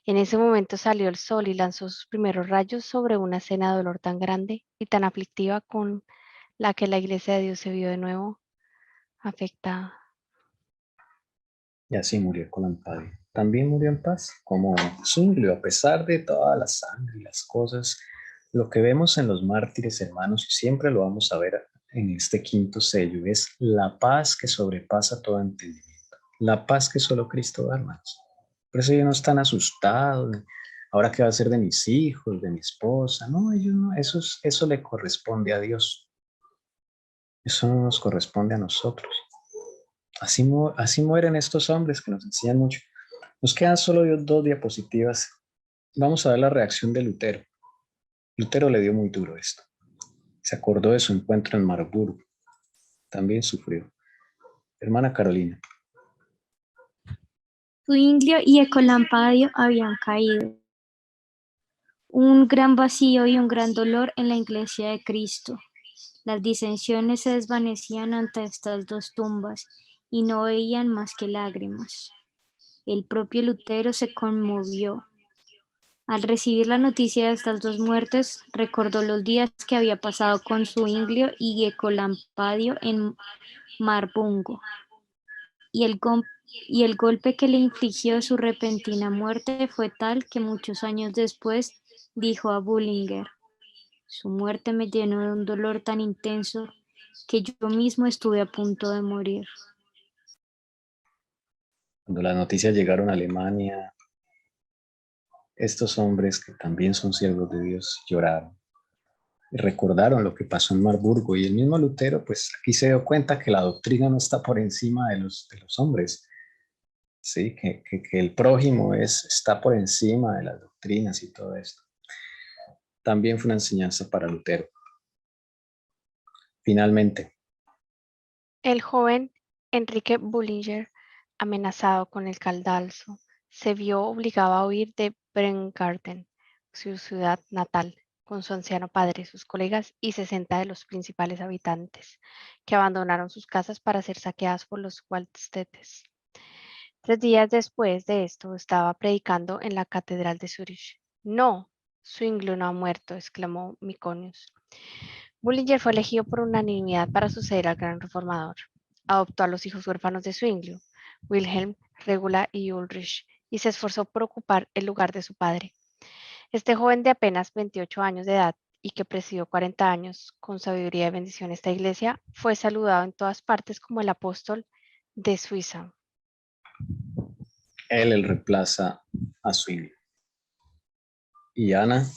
En ese momento salió el sol y lanzó sus primeros rayos sobre una escena de dolor tan grande y tan aflictiva con la que la iglesia de Dios se vio de nuevo afectada. Y así murió Colampadio. También murió en paz, como Zwinglio, a pesar de toda la sangre y las cosas. Lo que vemos en los mártires, hermanos, y siempre lo vamos a ver en este quinto sello, es la paz que sobrepasa todo entendimiento. La paz que solo Cristo da, hermanos. Por eso ellos no están asustados. Ahora, ¿qué va a ser de mis hijos, de mi esposa? No, ellos no. Eso le corresponde a Dios. Eso no nos corresponde a nosotros. Así mueren estos hombres que nos enseñan mucho. Nos quedan solo 2 diapositivas. Vamos a ver la reacción de Lutero. Lutero le dio muy duro esto. Se acordó de su encuentro en Marburgo. También sufrió. Hermana Carolina. Zwinglio y Ecolampadio habían caído. Un gran vacío y un gran dolor en la iglesia de Cristo. Las disensiones se desvanecían ante estas 2 tumbas y no veían más que lágrimas. El propio Lutero se conmovió. Al recibir la noticia de estas 2 muertes, recordó los días que había pasado con Zwinglio y Ecolampadio en Marbungo, y el golpe que le infligió su repentina muerte fue tal que muchos años después dijo a Bullinger, su muerte me llenó de un dolor tan intenso que yo mismo estuve a punto de morir. Cuando las noticias llegaron a Alemania, estos hombres que también son siervos de Dios lloraron y recordaron lo que pasó en Marburgo. Y el mismo Lutero, pues aquí se dio cuenta que la doctrina no está por encima de los hombres. Sí, que el prójimo está por encima de las doctrinas y todo esto. También fue una enseñanza para Lutero. Finalmente, El joven Enrique Bullinger, amenazado con el cadalso, se vio obligado a huir de Bremgarten, su ciudad natal, con su anciano padre, sus colegas y 60 de los principales habitantes, que abandonaron sus casas para ser saqueadas por los Waldstättes. 3 días después de esto, estaba predicando en la catedral de Zurich. No, Zwinglio no ha muerto, exclamó Miconius. Bullinger fue elegido por unanimidad para suceder al gran reformador. Adoptó a los hijos huérfanos de Zwinglio, Wilhelm, Regula y Ulrich, y se esforzó por ocupar el lugar de su padre. Este joven de apenas 28 años de edad y que presidió 40 años con sabiduría y bendición esta iglesia, fue saludado en todas partes como el apóstol de Suiza. él reemplaza a Zwinglio. Y Ana,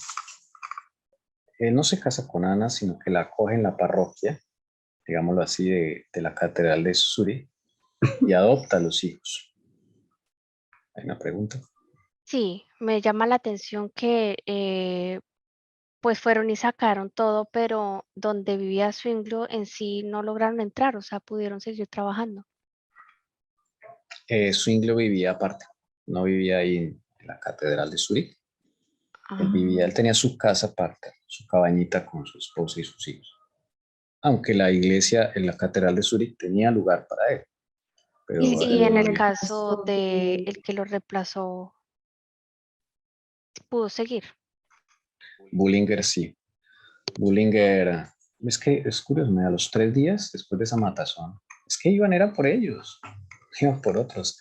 él no se casa con Ana, sino que la acoge en la parroquia, digámoslo así, de la catedral de Zurich y adopta a los hijos. ¿Hay una pregunta? Sí, me llama la atención que pues fueron y sacaron todo, pero donde vivía Zwinglio en sí no lograron entrar, o sea, pudieron seguir trabajando. Zwinglio vivía aparte, no vivía ahí en la catedral de Zurich. Ah, Él tenía su casa aparte, su cabañita con su esposa y sus hijos. Aunque la iglesia en la catedral de Zurich tenía lugar para él. Pero y él en no el vivía. caso de el que lo reemplazó, pudo seguir. Bullinger sí. Bullinger, es que es curioso, a los 3 días después de esa matazón, es que era por ellos, iban por otros,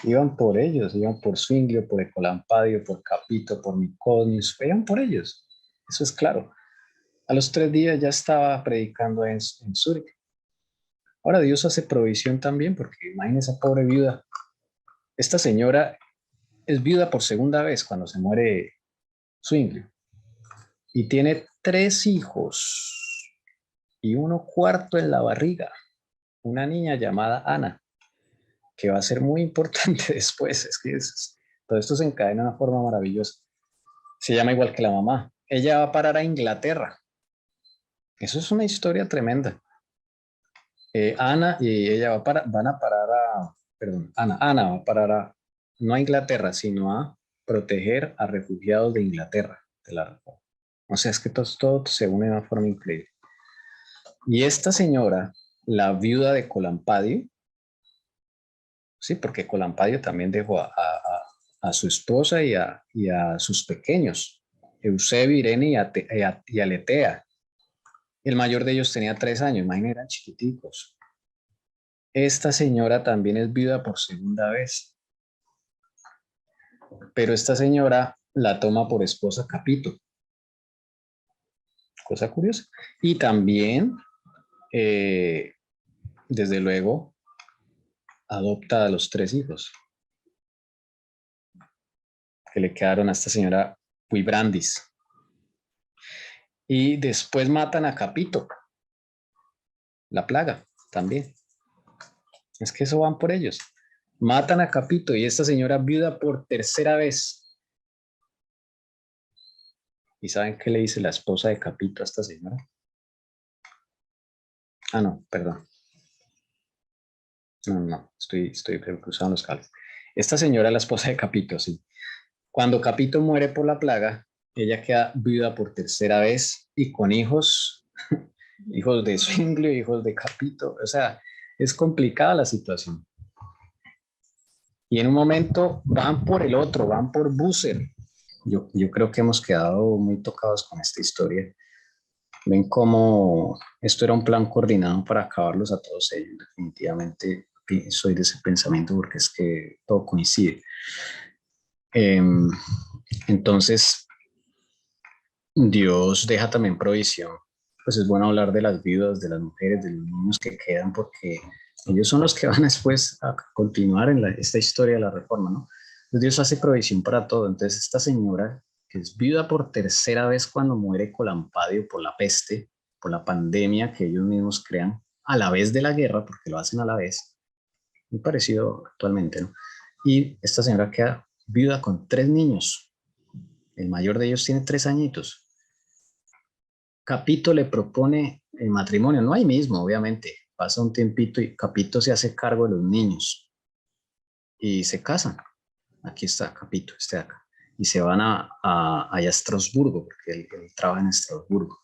iban por ellos, iban por Zwinglio, por Ecolampadio, por Capito, por Miconius, iban por ellos, eso es claro. A los 3 días ya estaba predicando en Zúrich. Ahora Dios hace provisión también, porque imagínense esa pobre viuda. Esta señora es viuda por segunda vez cuando se muere Zwinglio y tiene 3 hijos y uno cuarto en la barriga, una niña llamada Ana, que va a ser muy importante después. Es que todo esto se encadena de una forma maravillosa. Se llama igual que la mamá. Ella va a parar a Inglaterra. Eso es una historia tremenda. Ana y ella van a parar Ana va a parar no a Inglaterra, sino a proteger a refugiados de Inglaterra, de la reforma. O sea, es que todo se une de una forma increíble. Y esta señora, la viuda de Colampadio, sí, porque Colampadio también dejó a su esposa y a sus pequeños, Eusebio, Irene y Aletea. El mayor de ellos tenía 3 años, imagínense, eran chiquiticos. Esta señora también es viuda por segunda vez, pero esta señora la toma por esposa Capito. Cosa curiosa. Y también, desde luego, adopta a los 3 hijos que le quedaron a esta señora Puibrandis. Y después matan a Capito, la plaga también. Es que eso van por ellos. Matan a Capito y esta señora viuda por tercera vez. ¿Y saben qué le dice la esposa de Capito a esta señora? Ah, no, perdón. No, estoy cruzando los cables. Esta señora es la esposa de Capito, sí. Cuando Capito muere por la plaga, ella queda viuda por tercera vez y con hijos, hijos de Zwinglio, hijos de Capito. O sea, es complicada la situación. Y en un momento van por el otro, van por Busser. Yo creo que hemos quedado muy tocados con esta historia. Ven cómo esto era un plan coordinado para acabarlos a todos ellos. Definitivamente soy de ese pensamiento porque es que todo coincide. Entonces, Dios deja también provisión. Pues es bueno hablar de las viudas, de las mujeres, de los niños que quedan, porque ellos son los que van después a continuar en esta historia de la reforma, ¿no? Entonces Dios hace provisión para todo. Entonces esta señora, que es viuda por tercera vez cuando muere Colampadio por la peste, por la pandemia que ellos mismos crean, a la vez de la guerra, porque lo hacen a la vez, muy parecido actualmente, ¿no? Y esta señora queda viuda con 3 niños. El mayor de ellos tiene 3 añitos. Capito le propone el matrimonio, no ahí mismo, obviamente. Pasa un tiempito y Capito se hace cargo de los niños y se casan. Aquí está Capito, este de acá. Y se van allá a Estrasburgo, porque él trabaja en Estrasburgo.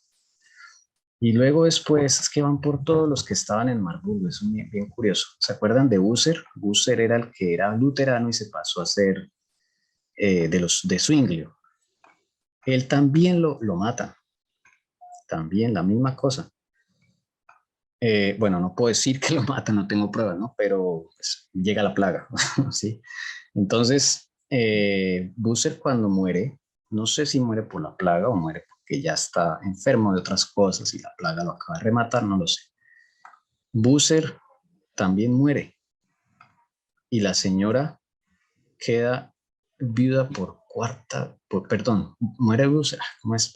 Y luego después es que van por todos los que estaban en Marburgo, es bien, bien curioso. ¿Se acuerdan de Bucer? Bucer era el que era luterano y se pasó a ser de Zwinglio. Él también lo mata, también la misma cosa. Bueno, no puedo decir que lo mata, no tengo pruebas, ¿no? Pero pues, llega la plaga, ¿sí? Entonces, Bucer cuando muere, no sé si muere por la plaga o muere porque ya está enfermo de otras cosas y la plaga lo acaba de rematar, no lo sé. Bucer también muere y la señora queda viuda por perdón, muere Bucer, ¿cómo es?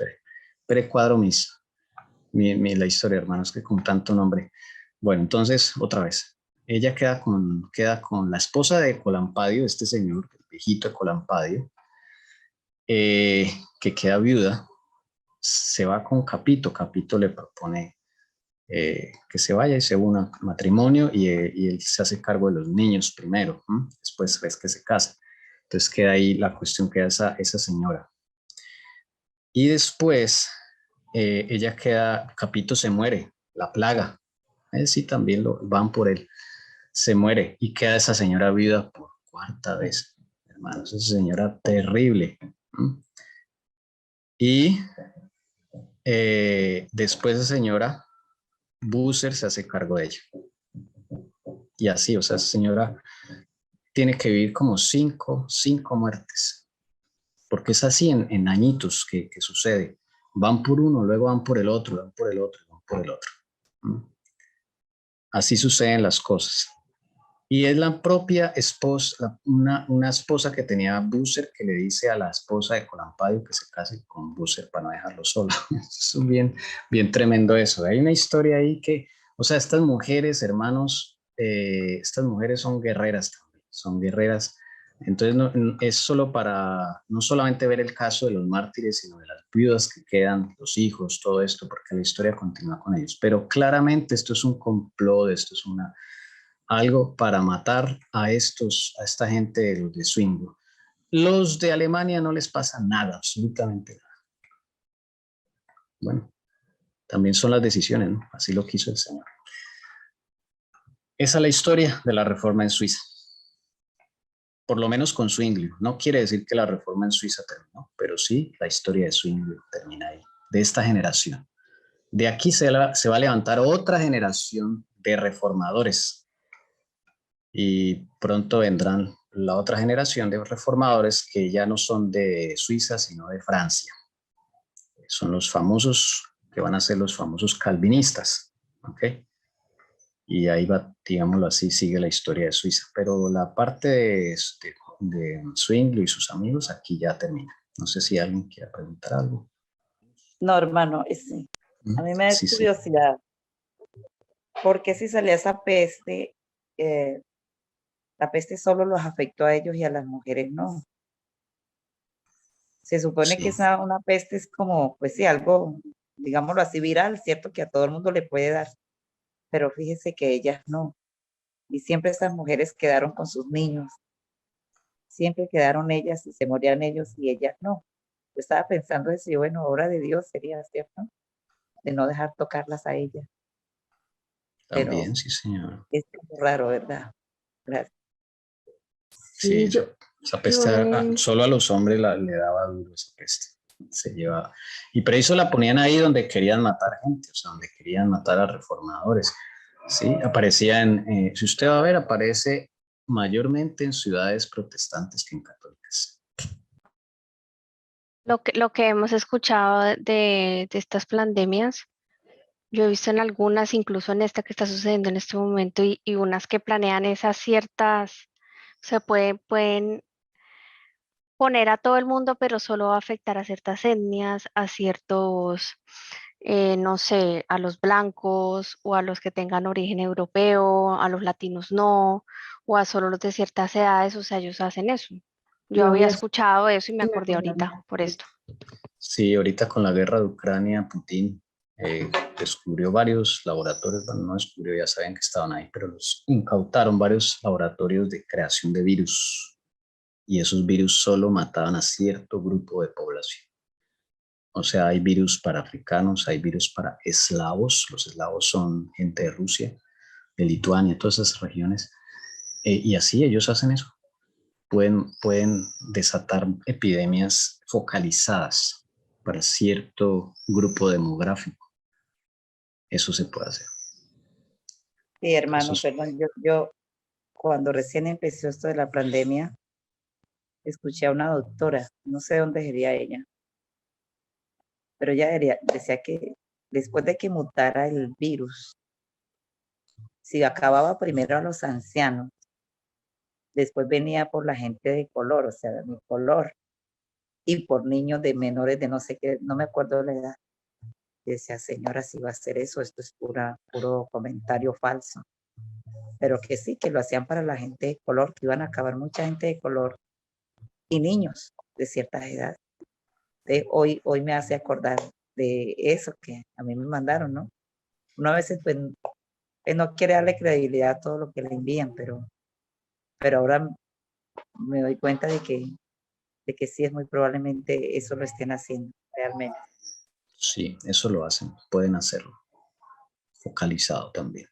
Precuadro la historia, hermanos, que con tanto nombre. Bueno, entonces, otra vez, ella queda con la esposa de Colampadio, este señor, el viejito de Colampadio, que queda viuda, se va con Capito. Capito le propone que se vaya y se una al matrimonio y él se hace cargo de los niños primero, después ves que se casa. Entonces queda ahí la cuestión, queda esa señora. Y después Capito se muere, la plaga. Sí, también van por él. Se muere y queda esa señora viuda por cuarta vez. Hermanos, esa señora terrible. Y después esa señora, Bucer se hace cargo de ella. Y así, o sea, esa señora tiene que vivir como cinco muertes. Porque es así en añitos que sucede. Van por uno, luego van por el otro, van por el otro, van por el otro. Así suceden las cosas. Y es la propia esposa, una esposa que tenía Bucer, que le dice a la esposa de Colampadio que se case con Bucer para no dejarlo solo. Es bien, bien tremendo eso. Hay una historia ahí que, o sea, estas mujeres, hermanos, estas mujeres son guerreras también, son guerreras. Entonces es solo para, no solamente ver el caso de los mártires, sino de las viudas que quedan, los hijos, todo esto, porque la historia continúa con ellos. Pero claramente esto es un complot, esto es algo para matar a esta gente de los de Zwinglio. Los de Alemania no les pasa nada, absolutamente nada. Bueno, también son las decisiones, ¿no? Así lo quiso el Señor. Esa es la historia de la reforma en Suiza. Por lo menos con Zwinglio. No quiere decir que la reforma en Suiza terminó, pero sí la historia de Zwinglio termina ahí, de esta generación. De aquí se va a levantar otra generación de reformadores. Y pronto vendrán la otra generación de reformadores que ya no son de Suiza, sino de Francia. Son los famosos, que van a ser los famosos calvinistas, ¿ok? Y ahí va, digámoslo así, sigue la historia de Suiza. Pero la parte de Zwinglio y sus amigos aquí ya termina. No sé si alguien quiere preguntar algo. No, hermano, a mí me da curiosidad. ¿Por qué si salía esa peste, la peste solo los afectó a ellos y a las mujeres no? Se supone que una peste es como, pues sí, algo, digámoslo así, viral, ¿cierto? Que a todo el mundo le puede dar. Pero fíjese que ellas no. Y siempre estas mujeres quedaron con sus niños. Siempre quedaron ellas y se morían ellos y ellas no. Yo estaba pensando eso y bueno, obra de Dios sería, ¿cierto? De no dejar tocarlas a ellas. También, pero sí, señor. es raro, ¿verdad? Gracias. Sí, esa peste solo a los hombres le daba duro esa peste. Se llevaba. Y por eso la ponían ahí donde querían matar gente, o sea, donde querían matar a reformadores. Sí, aparecía si usted va a ver, aparece mayormente en ciudades protestantes que en católicas. Lo que hemos escuchado de estas pandemias, yo he visto en algunas, incluso en esta que está sucediendo en este momento, y unas que planean esas ciertas, se pueden poner a todo el mundo, pero solo va a afectar a ciertas etnias, a ciertos, no sé, a los blancos o a los que tengan origen europeo, a los latinos no, o a solo los de ciertas edades, o sea, ellos hacen eso. Yo había escuchado eso y me acordé ahorita por esto. Sí, ahorita con la guerra de Ucrania, Putin descubrió varios laboratorios, bueno, no descubrió, ya saben que estaban ahí, pero los incautaron varios laboratorios de creación de virus, y esos virus solo mataban a cierto grupo de población. O sea, hay virus para africanos, hay virus para eslavos. Los eslavos son gente de Rusia, de Lituania, todas esas regiones. Y así ellos hacen eso. Pueden desatar epidemias focalizadas para cierto grupo demográfico. Eso se puede hacer. Sí, hermano, Eso es- perdón, yo cuando recién empezó esto de la pandemia, escuché a una doctora, no sé dónde sería ella, pero ella decía que después de que mutara el virus, si acababa primero a los ancianos, después venía por la gente de color, o sea, de mi color, y por niños de menores de no sé qué, no me acuerdo la edad. Y decía, señora, si va a hacer eso, esto es puro comentario falso. Pero que sí, que lo hacían para la gente de color, que iban a acabar mucha gente de color y niños de cierta edad. Hoy me hace acordar de eso que a mí me mandaron, ¿no? Uno a veces pues no quiere darle credibilidad a todo lo que le envían, pero ahora me doy cuenta de que sí es muy probablemente eso lo estén haciendo realmente. Sí, eso lo hacen, pueden hacerlo. Focalizado también.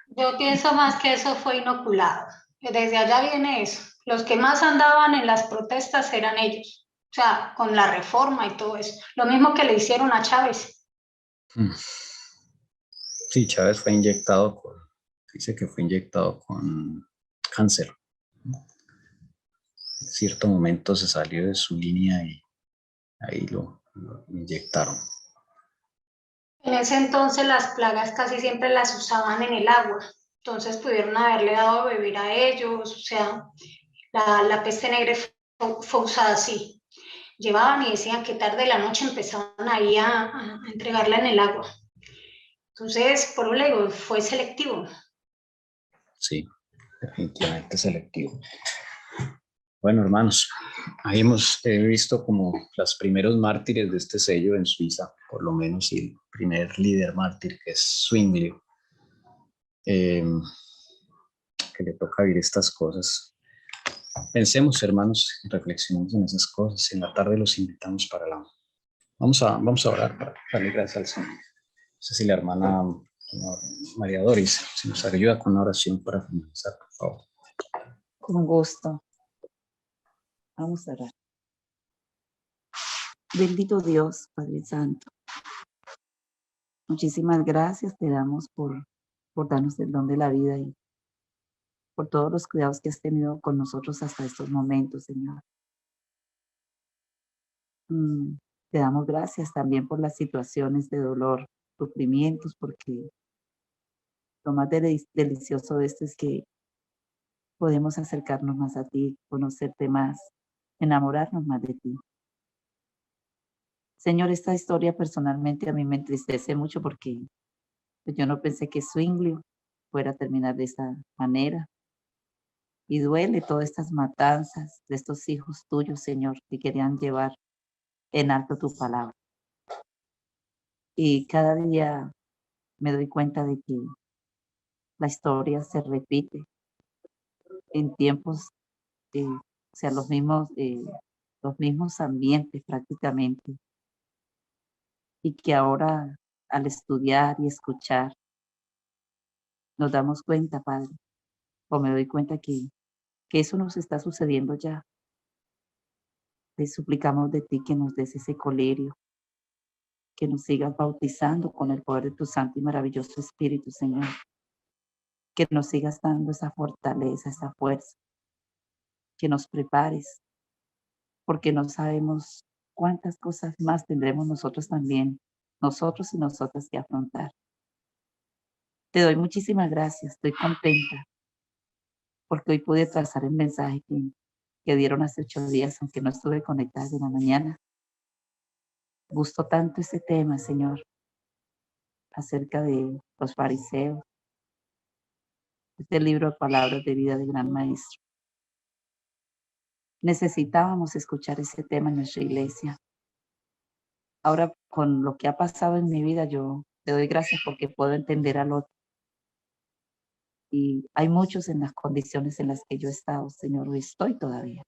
Yo pienso más que eso fue inoculado. Desde allá viene eso. Los que más andaban en las protestas eran ellos. O sea, con la reforma y todo eso. Lo mismo que le hicieron a Chávez. Sí, Chávez fue inyectado dice que fue inyectado con cáncer. En cierto momento se salió de su línea y ahí lo inyectaron. En ese entonces las plagas casi siempre las usaban en el agua. Entonces pudieron haberle dado a beber a ellos. O sea, la peste negra fue usada así. Llevaban y decían que tarde de la noche empezaban ahí a entregarla en el agua. Entonces, por un lado, fue selectivo. Sí, definitivamente selectivo. Bueno, hermanos, ahí he visto como los primeros mártires de este sello en Suiza, por lo menos, y el primer líder mártir, que es Zwinglio, que le toca vivir estas cosas. Pensemos, hermanos, reflexionemos en esas cosas. En la tarde los invitamos para Vamos a orar para darle gracias al Señor. No sé si la hermana María Doris si nos ayuda con una oración para finalizar, por favor. Con gusto. Vamos a orar. Bendito Dios, Padre Santo. Muchísimas gracias te damos por darnos el don de la vida y por todos los cuidados que has tenido con nosotros hasta estos momentos, Señor. Te damos gracias también por las situaciones de dolor, sufrimientos, porque lo más delicioso de esto es que podemos acercarnos más a ti, conocerte más, enamorarnos más de ti. Señor, esta historia personalmente a mí me entristece mucho porque pues, yo no pensé que Zwinglio fuera a terminar de esta manera. Y duele todas estas matanzas de estos hijos tuyos, Señor, que querían llevar en alto tu palabra. Y cada día me doy cuenta de que la historia se repite en tiempos, o sea, los mismos ambientes prácticamente. Y que ahora al estudiar y escuchar nos damos cuenta, Padre, o me doy cuenta que eso nos está sucediendo ya. Te suplicamos de ti que nos des ese colerio, que nos sigas bautizando con el poder de tu santo y maravilloso Espíritu, Señor. Que nos sigas dando esa fortaleza, esa fuerza. Que nos prepares, porque no sabemos cuántas cosas más tendremos nosotros también, nosotros y nosotras que afrontar. Te doy muchísimas gracias, estoy contenta, porque hoy pude trazar el mensaje que dieron hace 8 días, aunque no estuve conectada de la mañana. Gustó tanto ese tema, Señor, acerca de los fariseos, este libro de palabras de vida del gran maestro. Necesitábamos escuchar ese tema en nuestra iglesia. ahora con lo que ha pasado en mi vida, yo te doy gracias porque puedo entender al otro. Y hay muchos en las condiciones en las que yo he estado, Señor, y estoy todavía.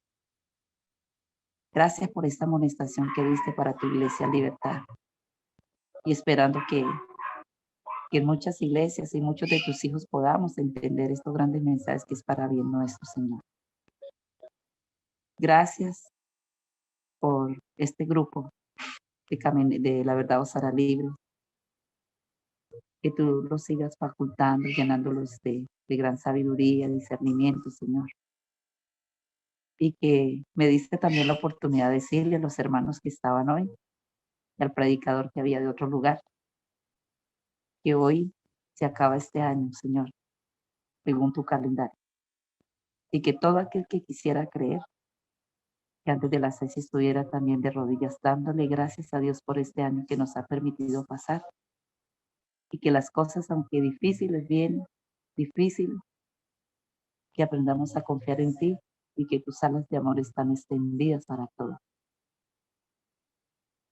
Gracias por esta amonestación que diste para tu iglesia Libertad. Y esperando que en muchas iglesias y muchos de tus hijos podamos entender estos grandes mensajes que es para bien nuestro, Señor. Gracias por este grupo de La Verdad os hará libre. Que tú los sigas facultando, llenándolos de gran sabiduría, discernimiento, Señor. Y que me diste también la oportunidad de decirle a los hermanos que estaban hoy, y al predicador que había de otro lugar, que hoy se acaba este año, Señor, según tu calendario. Y que todo aquel que quisiera creer, que antes de las 6 estuviera también de rodillas, dándole gracias a Dios por este año que nos ha permitido pasar. Y que las cosas, aunque difíciles vienen, difíciles, que aprendamos a confiar en ti y que tus alas de amor están extendidas para todos.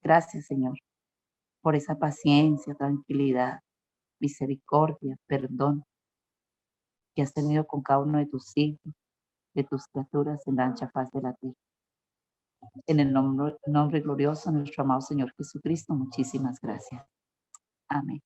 Gracias, Señor, por esa paciencia, tranquilidad, misericordia, perdón que has tenido con cada uno de tus hijos, de tus criaturas en la ancha faz de la tierra. En el nombre glorioso de nuestro amado Señor Jesucristo, muchísimas gracias. Amén.